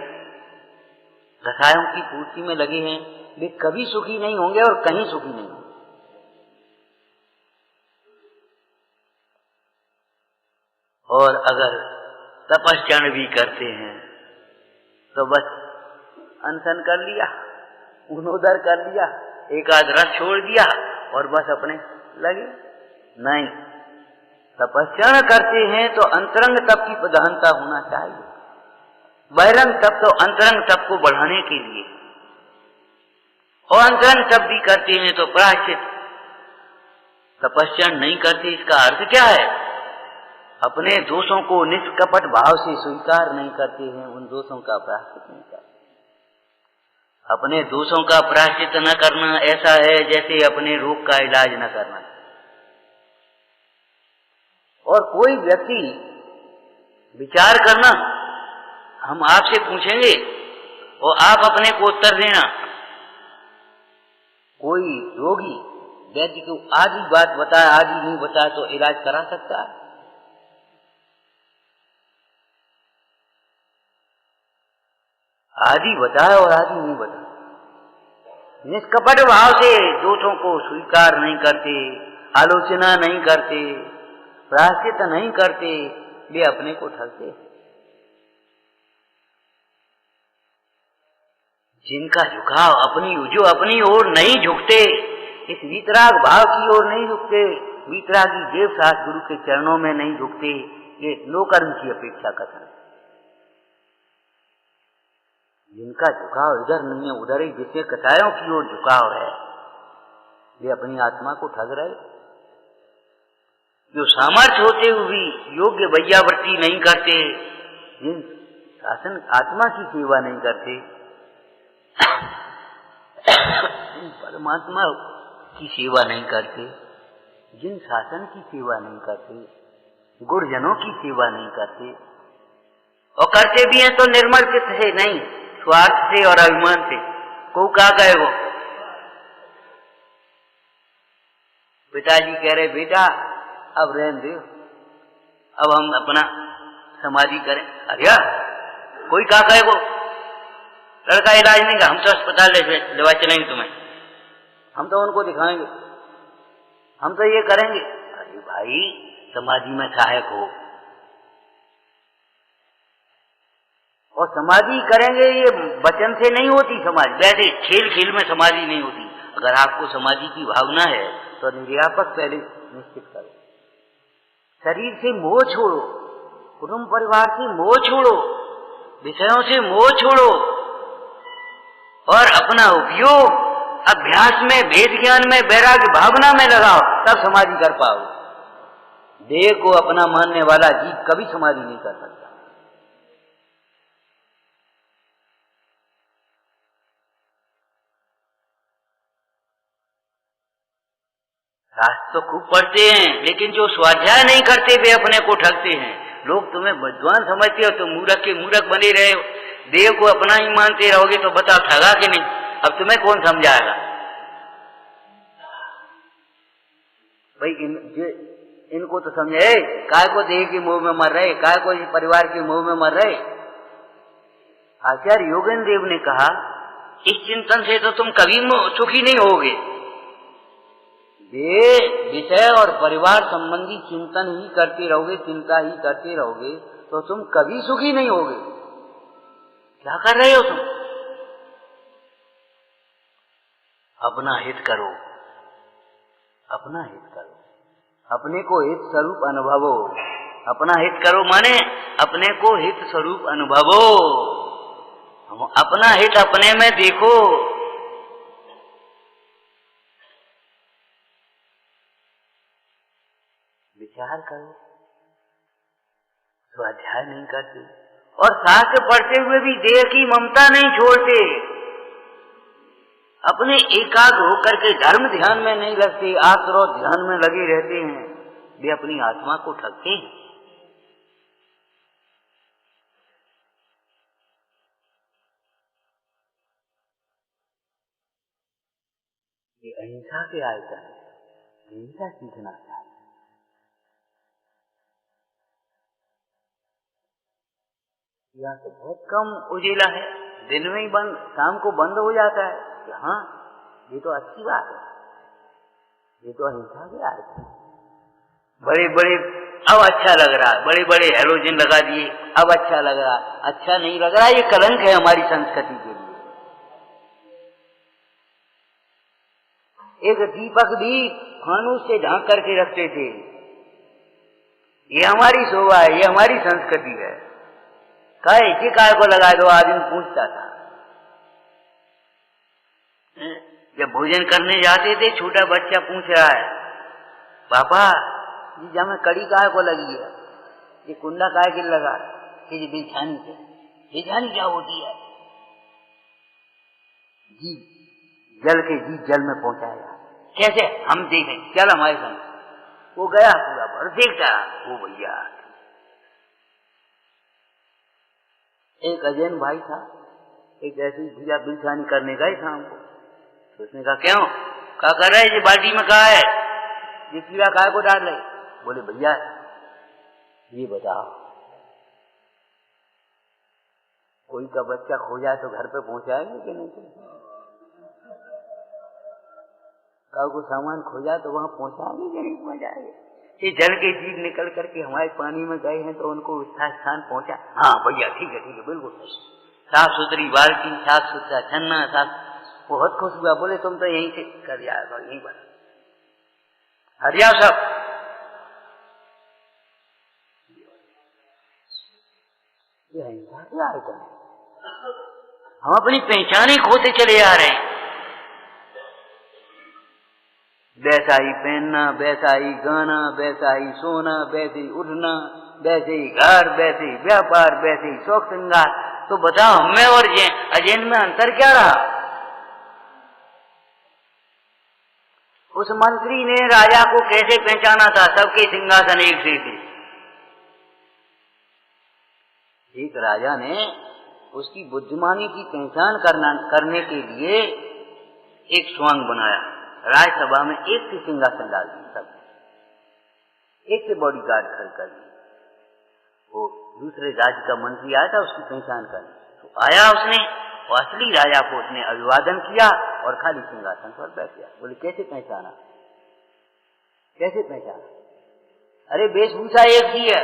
S1: रसायनों की पूर्ति में लगे हैं, वे कभी सुखी नहीं होंगे और कहीं सुखी नहीं होंगे। और अगर तपस्या भी करते हैं तो बस अनशन कर लिया, उन्नोदर कर लिया, एक आध रस छोड़ दिया और बस अपने लगे। नहीं, तपस्या करते हैं तो अंतरंग तप की प्रधानता होना चाहिए। बहिरंग तप तो अंतरंग तप को बढ़ाने के लिए, और अंतरंग तप भी करते हैं तो प्रायश्चित। तपस्या नहीं करते इसका अर्थ क्या है? अपने दोषों को निष्कपट भाव से स्वीकार नहीं करते हैं, उन दोषों का प्रायश्चित नहीं करते। अपने दोषों का प्रायश्चित न करना ऐसा है जैसे अपने रोग का इलाज न करना। और कोई व्यक्ति विचार करना, हम आपसे पूछेंगे और आप अपने को उत्तर देना। कोई रोगी वैद्य को आज ही बात बताए, आज ही नहीं बताए तो इलाज करा सकता है? आज ही बताए और आज ही नहीं बताए। निष्कपट भाव से दोषों को स्वीकार नहीं करते, आलोचना नहीं करते, प्रायश्चित नहीं करते, वे अपने को ठगते। जिनका झुकाव जो अपनी ओर नहीं झुकते, इस वीतराग भाव की ओर नहीं झुकते, वीतरागी देव साथ गुरु के चरणों में नहीं झुकते, ये नौकर्म की अपेक्षा कथन। जिनका झुकाव इधर नहीं है उधर ही, जिसके कटायों की ओर झुकाव है, वे अपनी आत्मा को ठग रहे। जो सामर्थ्य होते हुए भी योग्य वैयावृत्ति नहीं करते, जिन शासन आत्मा की सेवा नहीं करते, परमात्मा की सेवा नहीं करते, जिन शासन की सेवा नहीं करते, गुरुजनों की सेवा नहीं करते, और करते भी हैं तो निर्मल चित्त से नहीं, स्वार्थ से और अभिमान से। को क्या कहे वो? पिताजी कह रहे बेटा अब रहने दो, अब हम अपना समाधि करें। अरे कोई क्या कहे वो? लड़का इलाज नहीं का, हम तो अस्पताल लेवा चलेंगे तुम्हें, हम तो उनको दिखाएंगे, हम तो ये करेंगे। अरे भाई समाधि में सहायक हो, और समाधि करेंगे ये वचन से नहीं होती समाधि, वैसे खेल खेल में समाधि नहीं होती। अगर आपको समाधि की भावना है तो निर्यापक पहले निश्चित करो। शरीर से मोह छोड़ो, कुटुंब परिवार से मोह छोड़ो, विषयों से मोह छोड़ो, और अपना उपयोग अभ्यास में, वेद ज्ञान में, वैराग्य भावना में लगाओ, तब समाधि कर पाओ। देह को अपना मानने वाला जीव कभी समाधि नहीं कर सकता। शास्त्र तो खूब पढ़ते हैं, लेकिन जो स्वाध्याय नहीं करते वे अपने को ठगते हैं। लोग तुम्हें विद्वान समझते हो तो मूर्ख के मूर्ख बने रहे हो। देव को अपना ही मानते रहोगे तो बताओ ठगा कि नहीं? अब तुम्हें कौन समझाएगा भाई? इनको तो समझे, काय को देह के मोह में मर रहे, काय को परिवार के मोह में मर रहे। आचार्य योगेंद्र देव ने कहा, इस चिंतन से तो तुम कभी सुखी नहीं होगे। ये विषय और परिवार संबंधी चिंतन ही करते रहोगे, चिंता ही करते रहोगे तो तुम कभी सुखी नहीं होगे। क्या कर रहे हो तुम? अपना हित करो, अपना हित करो, अपने को हित स्वरूप अनुभवो। अपना हित करो माने अपने को हित स्वरूप अनुभवो। अपना हित अपने में देखो। विचार करो। स्वाध्याय नहीं करते और शास्त्र पढ़ते हुए भी देह की ममता नहीं छोड़ते। अपने एकाग्र होकर के धर्म ध्यान में नहीं लगते, आक्रोश ध्यान में लगे रहते हैं। वे अपनी आत्मा को ठगते हैं। ये अहिंसा के आयतन है, अहिंसा सीखना चाहिए। यहाँ तो बहुत कम उजेला है, दिन में ही बंद, शाम को बंद हो जाता है। हाँ, ये तो अच्छी बात है, ये तो अहिंसा के आयतन है। बड़े बड़े अब अच्छा लग रहा है, बड़े बड़े हेलोजन लगा दिए, अब अच्छा लग रहा है। अच्छा नहीं लग रहा, ये कलंक है हमारी संस्कृति के लिए। एक दीपक भी फानूस से ढांक करके रखते थे। ये हमारी शोभा है, ये हमारी संस्कृति है। कहे काय को लगा दो, आदमी पूछता था। जब भोजन करने जाते थे, छोटा बच्चा पूछ रहा है, पापा जी जब में कड़ी काय को लगी है, ये कुंडा काय के लगा, ये बिछानी से। बिछानी क्या होती है? जी जल के जी जल में पहुंचाएगा। कैसे? हम देखें, चल हमारे संग। वो गया पूरा पर देखता, वो भैया एक अजैन भाई था, एक ऐसी भैया बिछानी करने गए शाम को। तो उसने कहा क्यों? क्या कर रहे? ये बाल्टी में कहा है, ये कीड़ा काय को डाल रहे? बोले भैया ये बताओ, कोई का बच्चा खो जाए तो घर पे पहुंचाएंगे कि नहीं? को सामान खो जाए तो वहां पहुंचाएंगे कि नहीं पहुंचाएंगे? ये जल के जीव निकल करके हमारे पानी में गए हैं तो उनको स्थान पहुंचा। हाँ भैया ठीक है बिल्कुल साफ सुथरी बाल्टी, साफ सुथरा छन्ना, साफ। बहुत खुश हुआ, बोले तुम तो यहीं से कर जाएगा, यहीं पर हरिया सब। ये अहिंसा क्या है? हम अपनी पहचान ही खोते चले आ रहे हैं। वैसा ही पहनना, वैसा ही गाना, वैसा ही सोना, वैसे ही उठना, वैसे ही घर, वैसे ही व्यापार, वैसे ही शौक श्रृंगार। तो बताओ हमें और अजैन में अंतर क्या रहा? उस मंत्री ने राजा को कैसे पहचाना था? सबके सिंहासन एक से थे। एक राजा ने उसकी बुद्धिमानी की पहचान करने के लिए एक स्वांग बनाया। राज्यसभा में एक से सिंहासन डाल दी, सब एक से बॉडीगार्ड खड़े कर दिए। वो दूसरे राज्य का मंत्री आया था उसकी पहचान करने, तो आया उसने, असली राजा को उसने अभिवादन किया और खाली सिंहासन पर बैठ गया। बोले कैसे पहचाना? कैसे पहचाना? अरे वेशभूषा एक ही है,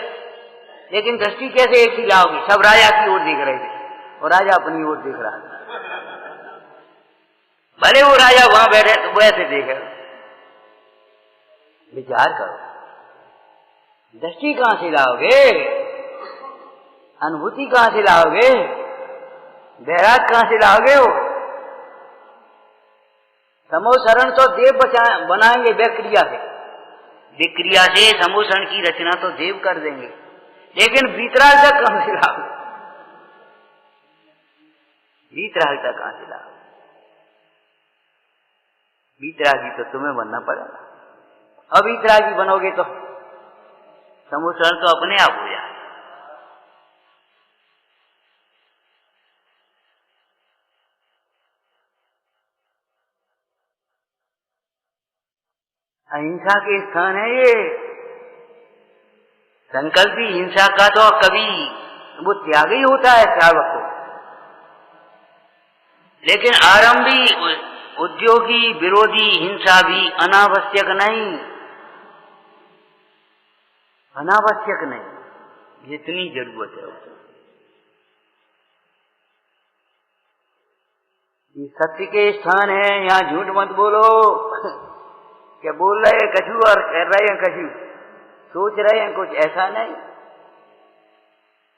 S1: लेकिन दृष्टि कैसे एक ही लाओगे? सब राजा की ओर देख रहे थे और राजा अपनी ओर देख रहा था। भले वो राजा वहां बैठे तो वैसे देखे। विचार करो, दृष्टि कहां से लाओगे? अनुभूति कहां से लाओगे? वैराग कहां से लाओगे? हो समोसरण तो देव बनाएंगे विक्रिया से। विक्रिया से समोसरण की रचना तो देव कर देंगे, लेकिन वीतराग तक कहां से लाओगे? वीतराग तक कहां से लाओगे? वीतरागी तो तुम्हें बनना पड़ेगा। अब इतरागी बनोगे तो समुसरण तो अपने आप हो जाए। अहिंसा के स्थान है ये। संकल्पी हिंसा का तो कभी वो त्याग ही होता है श्रावक को, लेकिन आरंभी उद्योगी विरोधी हिंसा भी अनावश्यक नहीं, अनावश्यक नहीं, जितनी जरूरत है उसको। ये सत्य के स्थान है, यहाँ झूठ मत बोलो। क्या बोल रहे हैं कछु और कर रहे हैं कछु, सोच रहे हैं कुछ, ऐसा नहीं।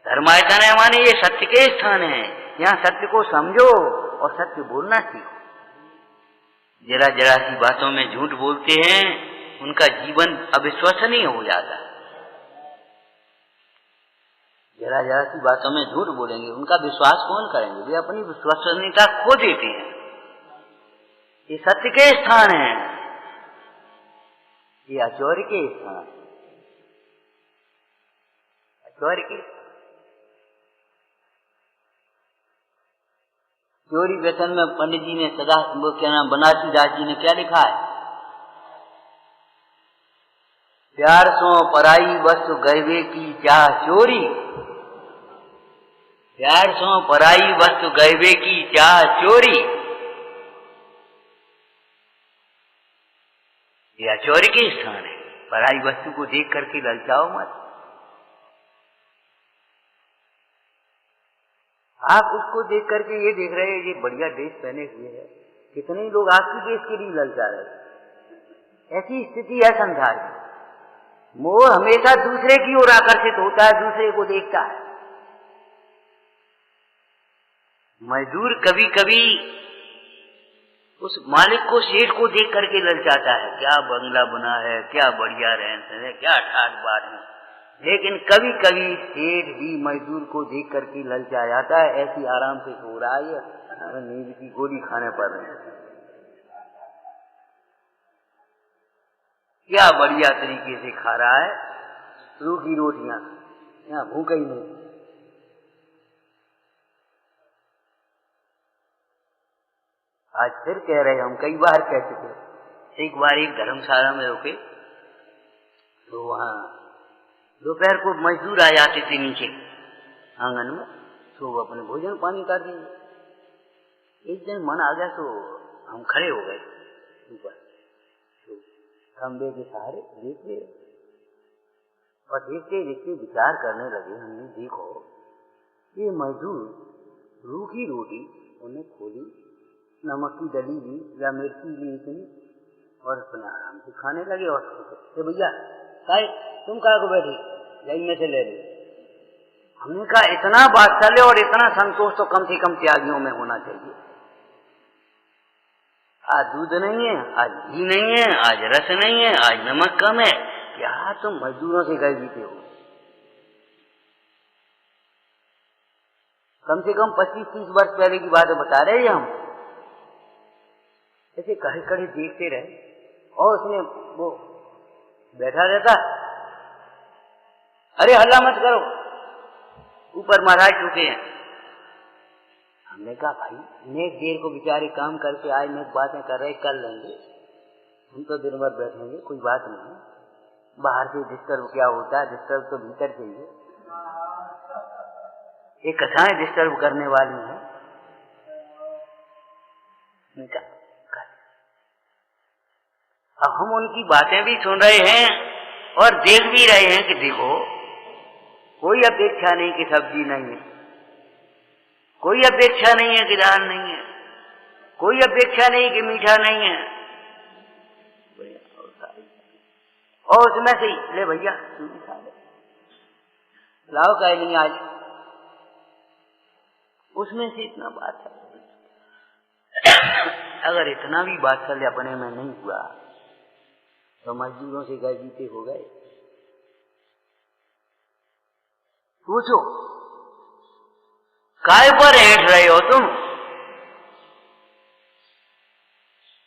S1: धर्मायतन है माने ये सत्य के स्थान है, यहाँ सत्य को समझो और सत्य बोलना सीखो। जरा जरा सी बातों में झूठ बोलते हैं, उनका जीवन अविश्वसनीय हो जाता है। जरा जरा सी बातों में झूठ बोलेंगे, उनका विश्वास कौन करेंगे? वे अपनी विश्वसनीयता खो देते हैं। ये सत्य के स्थान है, ये आचौर्य के स्थान, आचौर्य के। चोरी व्यसन में पंडित जी ने सदा, वो क्या नाम, बनारसी दास जी ने क्या लिखा है? प्यार सो पराई वस्तु गैवे की चाह चोरी, प्यार सो पराई वस्तु गैवे की चाह चोरी। यह चोरी के स्थान है। पराई वस्तु को देख करके ललचाओ मत। आप उसको देख करके ये देख रहे हैं ये बढ़िया ड्रेस पहने हुए है, कितने लोग आपकी ड्रेस के लिए ललचा रहे। ऐसी स्थिति है संसार की। मोह हमेशा दूसरे की ओर आकर्षित होता है, दूसरे को देखता है। मजदूर कभी कभी उस मालिक को, सेठ को देख करके ललचाता है, क्या बंगला बना है, क्या बढ़िया रहन सहन है, क्या ठाट बाट है। लेकिन कभी कभी सेठ भी मजदूर को देख करके ललचा जाता है, ऐसी आराम से सो रहा है, नींद की गोली खाने पर रहे, क्या बढ़िया तरीके से खा रहा है रूखी रोटियां, यहाँ भूख ही नहीं। आज फिर कह रहे, हम कई बार कह चुके। एक बार एक धर्मशाला में रुके तो वहां दोपहर को मजदूर आ जाते थे नीचे आंगन में, तो वो अपने भोजन पानी कर दिए। एक दिन मन आ गया तो हम खड़े हो गए ऊपर, तो खंबे के सहारे देखते और देखते देखते विचार करने लगे। हमने देखो ये मजदूर रूखी रोटी उन्हें खोली, नमक की डली ली या मिर्ची ली इतनी, और अपने आराम से खाने लगे। और भैया तुम कहा को बैठे, यही में से ले ली। हमने कहा इतना वात्सल्य और इतना संतोष तो कम से कम त्यागियों में होना चाहिए। आज दूध नहीं है, आज घी नहीं है, आज रस नहीं है, आज नमक कम है, क्या तुम मजदूरों से गए जीते हो? कम से कम 25-30 वर्ष पहले की बात बता रहे हैं हम। ऐसे कड़े कड़े देखते रहे और उसने वो बैठा रहता, अरे हल्ला मत करो, ऊपर महाराज चुके हैं। हमने कहा भाई नेक देर को बेचारे काम करके आए, नेक बातें कर रहे, कर लेंगे, हम तो दिन भर बैठेंगे, कोई बात नहीं। बाहर से डिस्टर्ब क्या होता है, डिस्टर्ब तो भीतर चाहिए। ये कथाएं डिस्टर्ब करने वाली हैं। अब हम उनकी बातें भी सुन रहे हैं और देख भी रहे हैं कि देखो कोई अपेक्षा नहीं कि सब्जी नहीं है, कोई अपेक्षा नहीं है कि दाल नहीं है, कोई अपेक्षा नहीं कि मीठा नहीं है, और उसमें से ले भैया तू भी खा ले, लाओ कह नहीं आज, उसमें से इतना बात है। अगर इतना भी बात्सल्य अपने में नहीं हुआ तो मजदूरों से गए जीते हो गए। सोचो काय पर ऐंठ रहे हो तुम?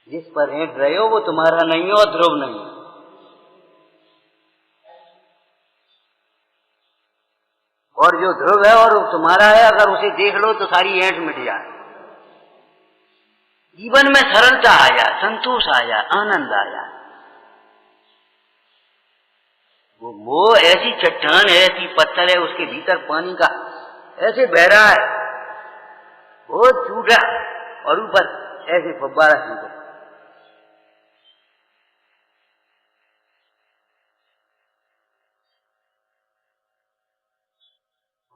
S1: जिस पर ऐंठ रहे हो वो तुम्हारा नहीं है और ध्रुव नहीं है। जो ध्रुव है और तुम्हारा है, अगर उसे देख लो तो सारी ऐंठ मिट जाए, जीवन में सरलता आ जाए, संतोष आ जाए, आनंद आ जाए। वो ऐसी चट्टान है, ऐसी पत्थर है, उसके भीतर पानी का ऐसे बह रहा है, वो छूटा और ऊपर ऐसे फव्वारा छूटा।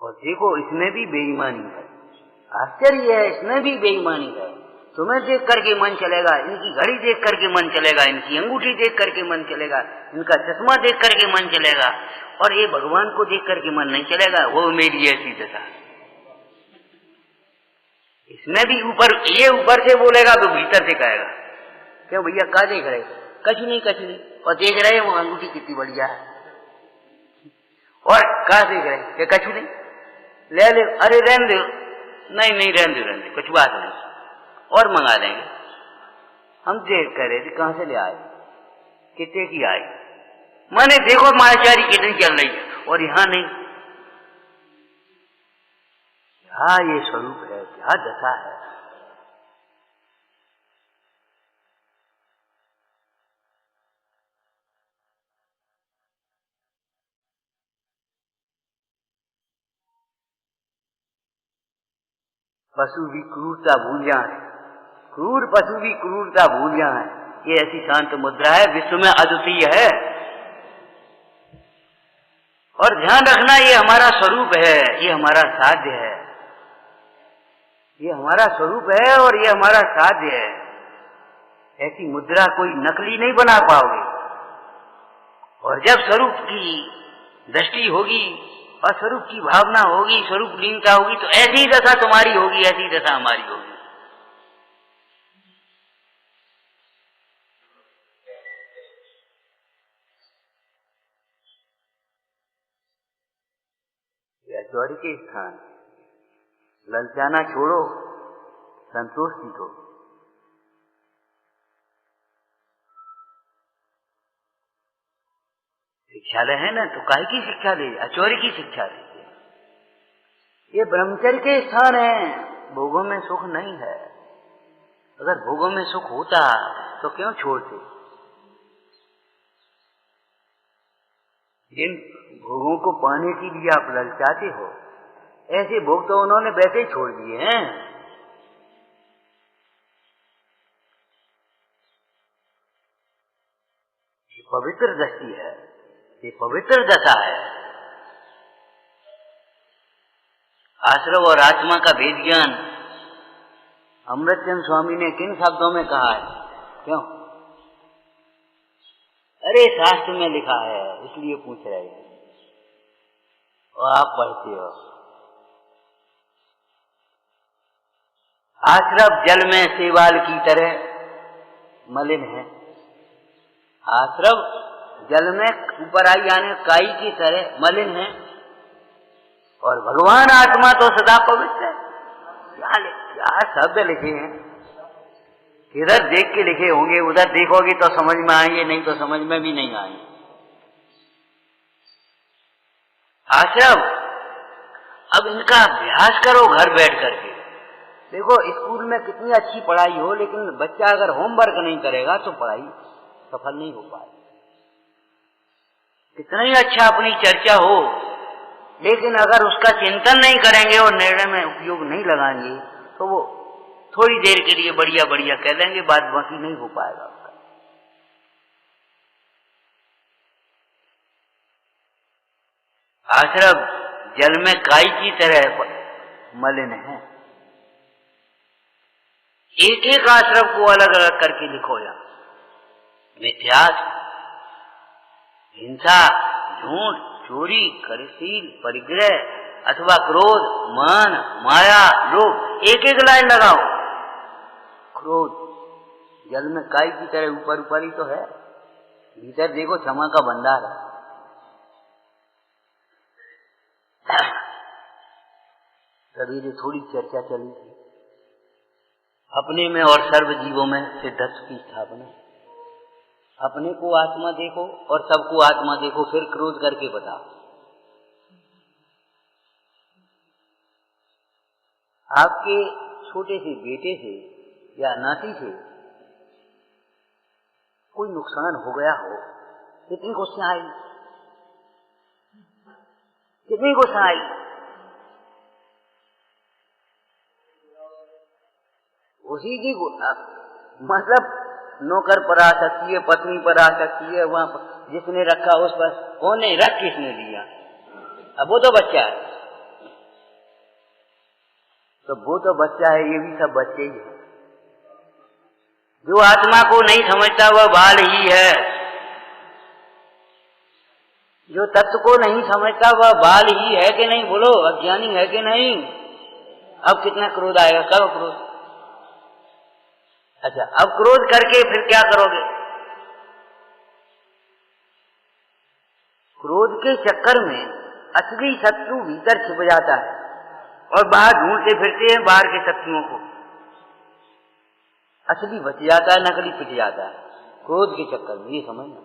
S1: और देखो इसमें भी बेईमानी है, आश्चर्य है, इसमें भी बेईमानी है। तुम्हें देख करके मन चलेगा, इनकी घड़ी देख करके मन चलेगा, इनकी अंगूठी देख करके मन चलेगा, इनका चश्मा देख करके मन चलेगा, और ये भगवान को देख करके मन नहीं चलेगा। वो मेरी ऐसी दशा। इसमें भी ऊपर, ये ऊपर से बोलेगा तो भीतर से कहेगा, क्यों भैया क्या देख रहे? कछ नहीं, कछ नहीं। और देख रहे वो अंगूठी कितनी बढ़िया है, और क्या देख रहे? कि कछ नहीं, ले ले, अरे रहने दो, नहीं रहने दो, कुछ बात नहीं, और मंगा लेंगे। हम देख कर रहे थे, कहां से ले आए, कितने की आई, मैंने देखो मायाचारी कितनी चल रही है, और यहां नहीं। क्या ये स्वरूप है, क्या दशा है। पशु भी क्रूरता भूल जाए, क्रूर पशु भी क्रूरता भूल जाए, ये ऐसी शांत मुद्रा है, विश्व में अद्वितीय है। और ध्यान रखना, ये हमारा स्वरूप है, ये हमारा साध्य है, ये हमारा स्वरूप है और ये हमारा साध्य है। ऐसी मुद्रा कोई नकली नहीं बना पाओगे। और जब स्वरूप की दृष्टि होगी और स्वरूप की भावना होगी, स्वरूप लीनता होगी, तो ऐसी ही दशा तुम्हारी होगी, ऐसी दशा हमारी होगी। ऐश्वर्य के स्थान ललचाना छोड़ो, संतोष सीखो। शिक्षालय है ना, तो काहे की शिक्षा ले, ऐश्वर्य की शिक्षा ले। ये ब्रह्मचर्य के स्थान है, भोगों में सुख नहीं है। अगर भोगों में सुख होता तो क्यों छोड़ते। जिन भोगों को पाने के लिए आप ललचाते हो, ऐसे भोग तो उन्होंने वैसे ही छोड़ दिए हैं। ये पवित्र दृष्टि है, ये पवित्र दशा है। आश्रव और आत्मा का भेद ज्ञान अमृतचंद स्वामी ने किन शब्दों में कहा है? क्यों? अरे शास्त्र में लिखा है, इसलिए पूछ रहे हैं, और आप पढ़ते हो। आश्रव जल में शैवाल की तरह मलिन है। आश्रव जल में ऊपर आई यानी काई की तरह मलिन है, और भगवान आत्मा तो सदा पवित्र है। क्या शब्द लिखे हैं, इधर देख के लिखे होंगे, उधर देखोगे तो समझ में आएंगे, नहीं तो समझ में भी नहीं आएंगे। आश्रव, अब इनका अभ्यास करो घर बैठ करके। देखो स्कूल में कितनी अच्छी पढ़ाई हो, लेकिन बच्चा अगर होमवर्क नहीं करेगा तो पढ़ाई सफल नहीं हो पाए। कितना ही अच्छा अपनी चर्चा हो, लेकिन अगर उसका चिंतन नहीं करेंगे और निर्णय में उपयोग नहीं लगाएंगे तो वो थोड़ी देर के लिए बढ़िया बढ़िया कह देंगे, बात बाकी नहीं हो पाएगा उसका। आश्रव जल में काई की तरह मलिन है। एक एक आश्रव को अलग अलग करके लिखो। या मिथ्यास, हिंसा, झूठ, चोरी, करशील, परिग्रह अथवा क्रोध, मान, माया, लोभ, एक एक लाइन लगाओ। क्रोध जल में काई की तरह ऊपर ऊपर ही तो है, भीतर देखो क्षमा का भंडार है। कभी थोड़ी चर्चा चली थी अपने में और सर्व जीवों में सिद्धत्व की स्थापना। अपने को आत्मा देखो और सबको आत्मा देखो, फिर क्रोध करके बताओ। आपके छोटे से बेटे से या नाती से कोई नुकसान हो गया हो, कितनी गुस्सा आई, कितनी गुस्सा आई। उसी की मतलब नौकर पर आ सकती है, पत्नी पर आ सकती है, वहां पर जिसने रखा उस पर, कौन ने रख किसने दिया, अब वो तो बच्चा है, तो वो तो बच्चा है, ये भी सब बच्चे ही है। जो आत्मा को नहीं समझता वह बाल ही है, जो तत्व को नहीं समझता वह बाल ही है कि नहीं, बोलो, अज्ञानी है कि नहीं। अब कितना क्रोध आएगा, करो क्रोध। अच्छा, अब क्रोध करके फिर क्या करोगे? क्रोध के चक्कर में असली शत्रु भीतर छिप जाता है और बाहर ढूंढते फिरते हैं बाहर के शत्रुओं को। असली बच जाता है, नकली पिट जाता है क्रोध के चक्कर में, ये समझना।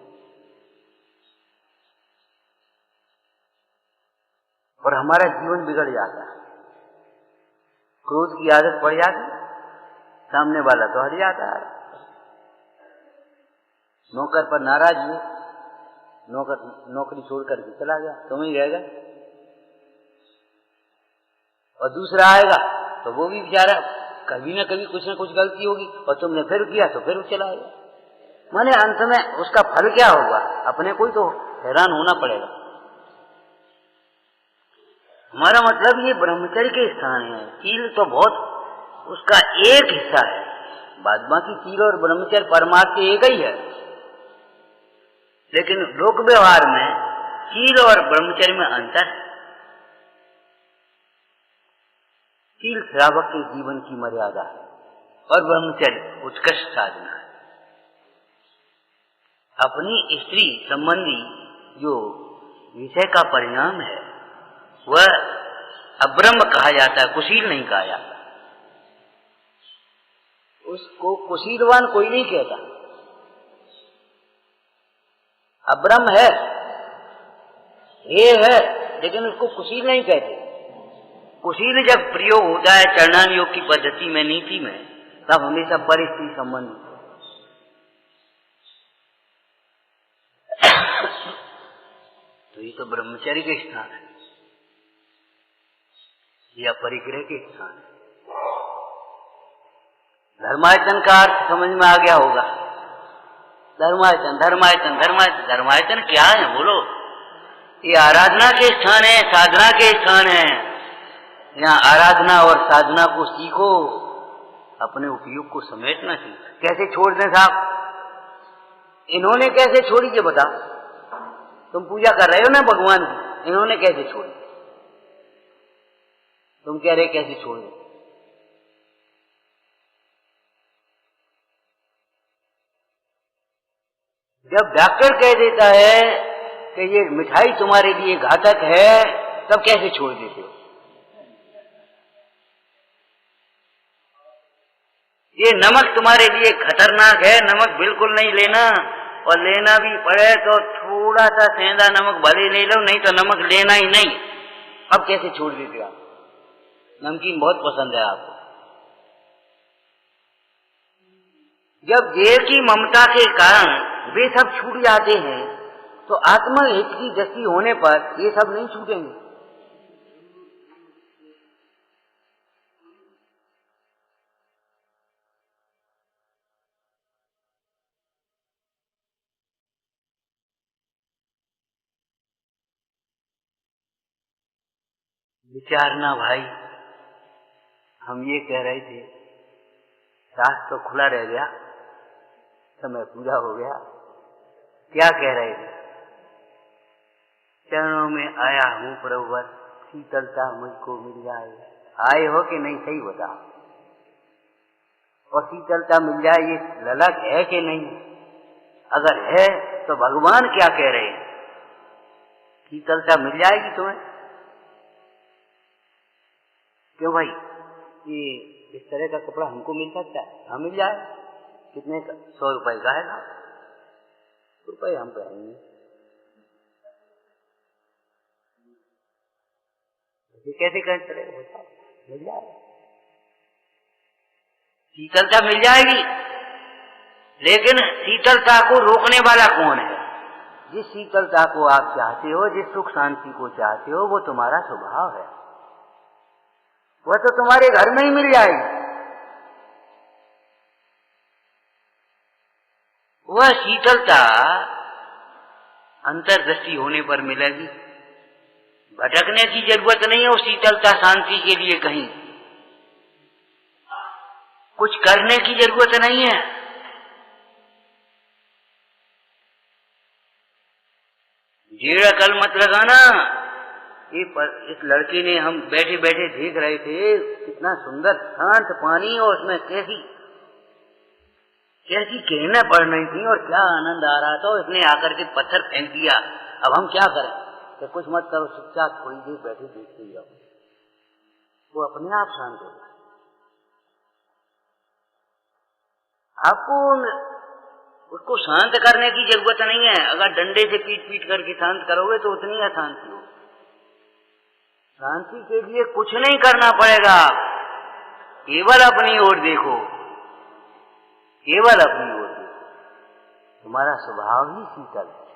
S1: और हमारा जीवन बिगड़ जाता है, क्रोध की आदत पड़ जाती, सामने वाला तो हट जाता है। नौकर पर नाराज हुए, नौकर नौकरी छोड़ करके चला गया, तुम ही रहेगा, और दूसरा आएगा तो वो भी बेचारा कभी ना कभी कुछ ना कुछ गलती होगी, और तुमने फिर किया तो फिर चला गया। माने अंत में उसका फल क्या होगा, अपने को ही तो हैरान होना पड़ेगा। हमारा मतलब ये ब्रह्मचर्य के स्थान है। चील तो बहुत उसका एक हिस्सा है, बाद बाकी चील और ब्रह्मचर्य परमार्थ एक ही है, लेकिन लोक व्यवहार में चील और ब्रह्मचर्य में अंतर है। चील श्रावक के जीवन की मर्यादा है और ब्रह्मचर्य उत्कृष्ट साधना है। अपनी स्त्री संबंधी जो विषय का परिणाम है वह अब्रह्म कहा जाता है, कुशील नहीं कहा जाता। उसको कुशीलवान कोई नहीं कहता, अब्रह्म है, ये है, लेकिन उसको कुशील नहीं कहते। कुशील जब प्रयोग होता है चरणान योग की पद्धति में, नीति में, तब हमेशा परिस्थिति संबंधी। तो ये तो ब्रह्मचर्य के स्थान है या परिग्रह के स्थान है। धर्मायतन का अर्थ समझ में आ गया होगा। धर्मायतन धर्मायतन धर्मायतन धर्मायतन क्या है, बोलो? ये आराधना के स्थान है, साधना के स्थान है। यहाँ आराधना और साधना को सीखो, अपने उपयोग को समेटना सीखो। कैसे छोड़ दें साहब? इन्होंने कैसे छोड़ी ये बताओ? तुम पूजा कर रहे हो ना भगवान की, इन्होंने कैसे छोड़ी? तुम कह रहे कैसे छोड़ दे? जब डॉक्टर कह देता है कि ये मिठाई तुम्हारे लिए घातक है, तब कैसे छोड़ देते हो? ये नमक तुम्हारे लिए खतरनाक है, नमक बिल्कुल नहीं लेना, और लेना भी पड़े तो थोड़ा सा सेंधा नमक भले ले लो, नहीं तो नमक लेना ही नहीं। अब कैसे छोड़ देते आप? नमकीन बहुत पसंद है आपको। जब देह की ममता के कारण वे सब छूट जाते हैं, तो आत्महित की दृष्टि होने पर ये सब नहीं छूटेंगे। विचारना भाई, हम ये कह रहे थे, शास्त्र तो खुला रह गया, समय पूरा हो गया। क्या कह रहे थे? चरणों में आया हूँ प्रभुवर, शीतलता मुझको मिल जाए। आए हो कि नहीं, सही बताओ? और शीतलता मिल जाए ये ललक है कि नहीं? अगर है तो भगवान क्या कह रहे हैं? शीतलता मिल जाएगी तुम्हें? क्यों भाई, ये इस तरह का कपड़ा हमको मिल सकता है? हाँ मिल जाए। कितने का? 100 रुपए का है ना, रुपए हम पहनेंगे। ये कैसे कर चलेगा? मिल जाए। शीतलता मिल जाएगी, लेकिन शीतलता को रोकने वाला कौन है? जिस शीतलता को आप चाहते हो, जिस सुख शांति को चाहते हो, वो तुम्हारा स्वभाव है, वह तो तुम्हारे घर में ही मिल जाएगी। वह शीतलता अंतर्दृष्टि होने पर मिलेगी। भटकने की जरूरत नहीं है उस शीतलता शांति के लिए, कहीं कुछ करने की जरूरत नहीं है। जेड़ा कल मत लगाना। इस लड़के ने, हम बैठे बैठे देख रहे थे, कितना सुंदर शांत पानी और उसमें कैसी कहना पड़ रही थी और क्या आनंद आ रहा था। इसने आकर के पत्थर फेंक दिया। अब हम क्या करें? कि कुछ मत करो, चुपचाप थोड़ी देर बैठे देखते जाओ, वो अपने आप शांत हो जाए। आपको उसको शांत करने की जरूरत नहीं है। अगर डंडे से पीट पीट करके शांत करोगे तो उतनी अशांति हो। शांति के लिए कुछ नहीं करना पड़ेगा, केवल अपनी ओर देखो, केवल अपनी ओर देखो। तुम्हारा स्वभाव ही शीतल है,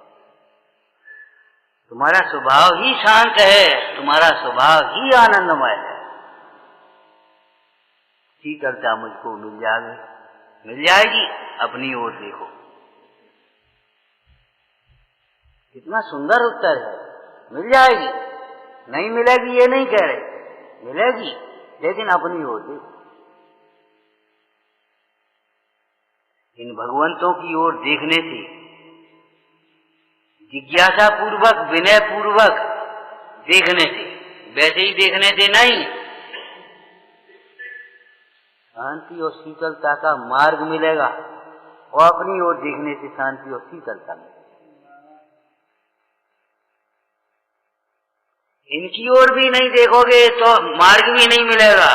S1: तुम्हारा स्वभाव ही शांत है, तुम्हारा स्वभाव ही आनंदमय है। शीतलता मुझको मिल जाएगी, अपनी ओर देखो। कितना सुंदर उत्तर है। मिल जाएगी, नहीं मिलेगी ये नहीं कह रहे, मिलेगी, लेकिन अपनी ओर देखो। इन भगवंतों की ओर देखने से, जिज्ञासा पूर्वक, विनय पूर्वक देखने से, वैसे ही देखने से नहीं, शांति और शीतलता का मार्ग मिलेगा। और अपनी ओर देखने से शांति और शीतलता मिलेगी। इनकी ओर भी नहीं देखोगे तो मार्ग भी नहीं मिलेगा,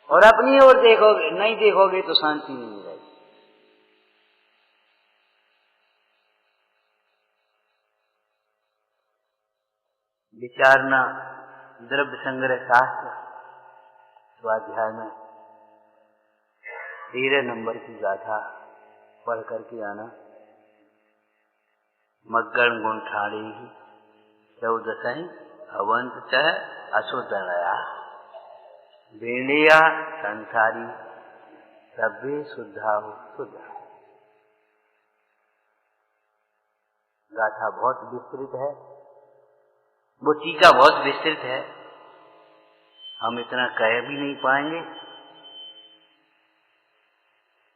S1: और अपनी ओर देखोगे, नहीं देखोगे तो शांति नहीं मिलेगी। विचारना द्रव्य संग्रह शास्त्र स्वाध्याय में 13 नंबर की गाथा पढ़ करके आना। मग्गण गुण ठाणे 14 अवंत चह अशुद्धया बेणिया संसारी सभ्य शुद्धा हो शुद्ध। गाथा बहुत विस्तृत है, वो टीका बहुत विस्तृत है, हम इतना कह भी नहीं पाएंगे।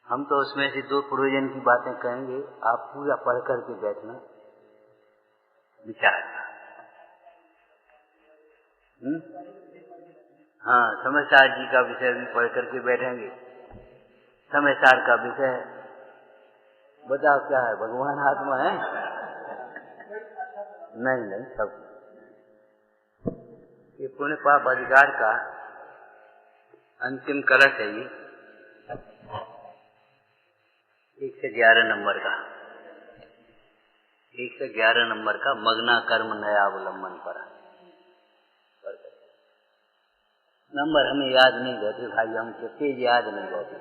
S1: हम तो उसमें से 2 प्रयोजन की बातें कहेंगे, आप पूरा पढ़ करके बैठना, विचारना। हाँ, समझदार जी का विषय भी पढ़ करके बैठेंगे। समझदार का विषय बताओ क्या है? भगवान आत्मा है? नहीं, सब ये पुण्य पाप अधिकार का अंतिम कलश है। ये 1 से 11 नंबर का, 1 से 11 नंबर का मग्ना कर्म नयावलंबन पर नंबर हमें याद नहीं रहते भाई, हम तेज याद नहीं रहते।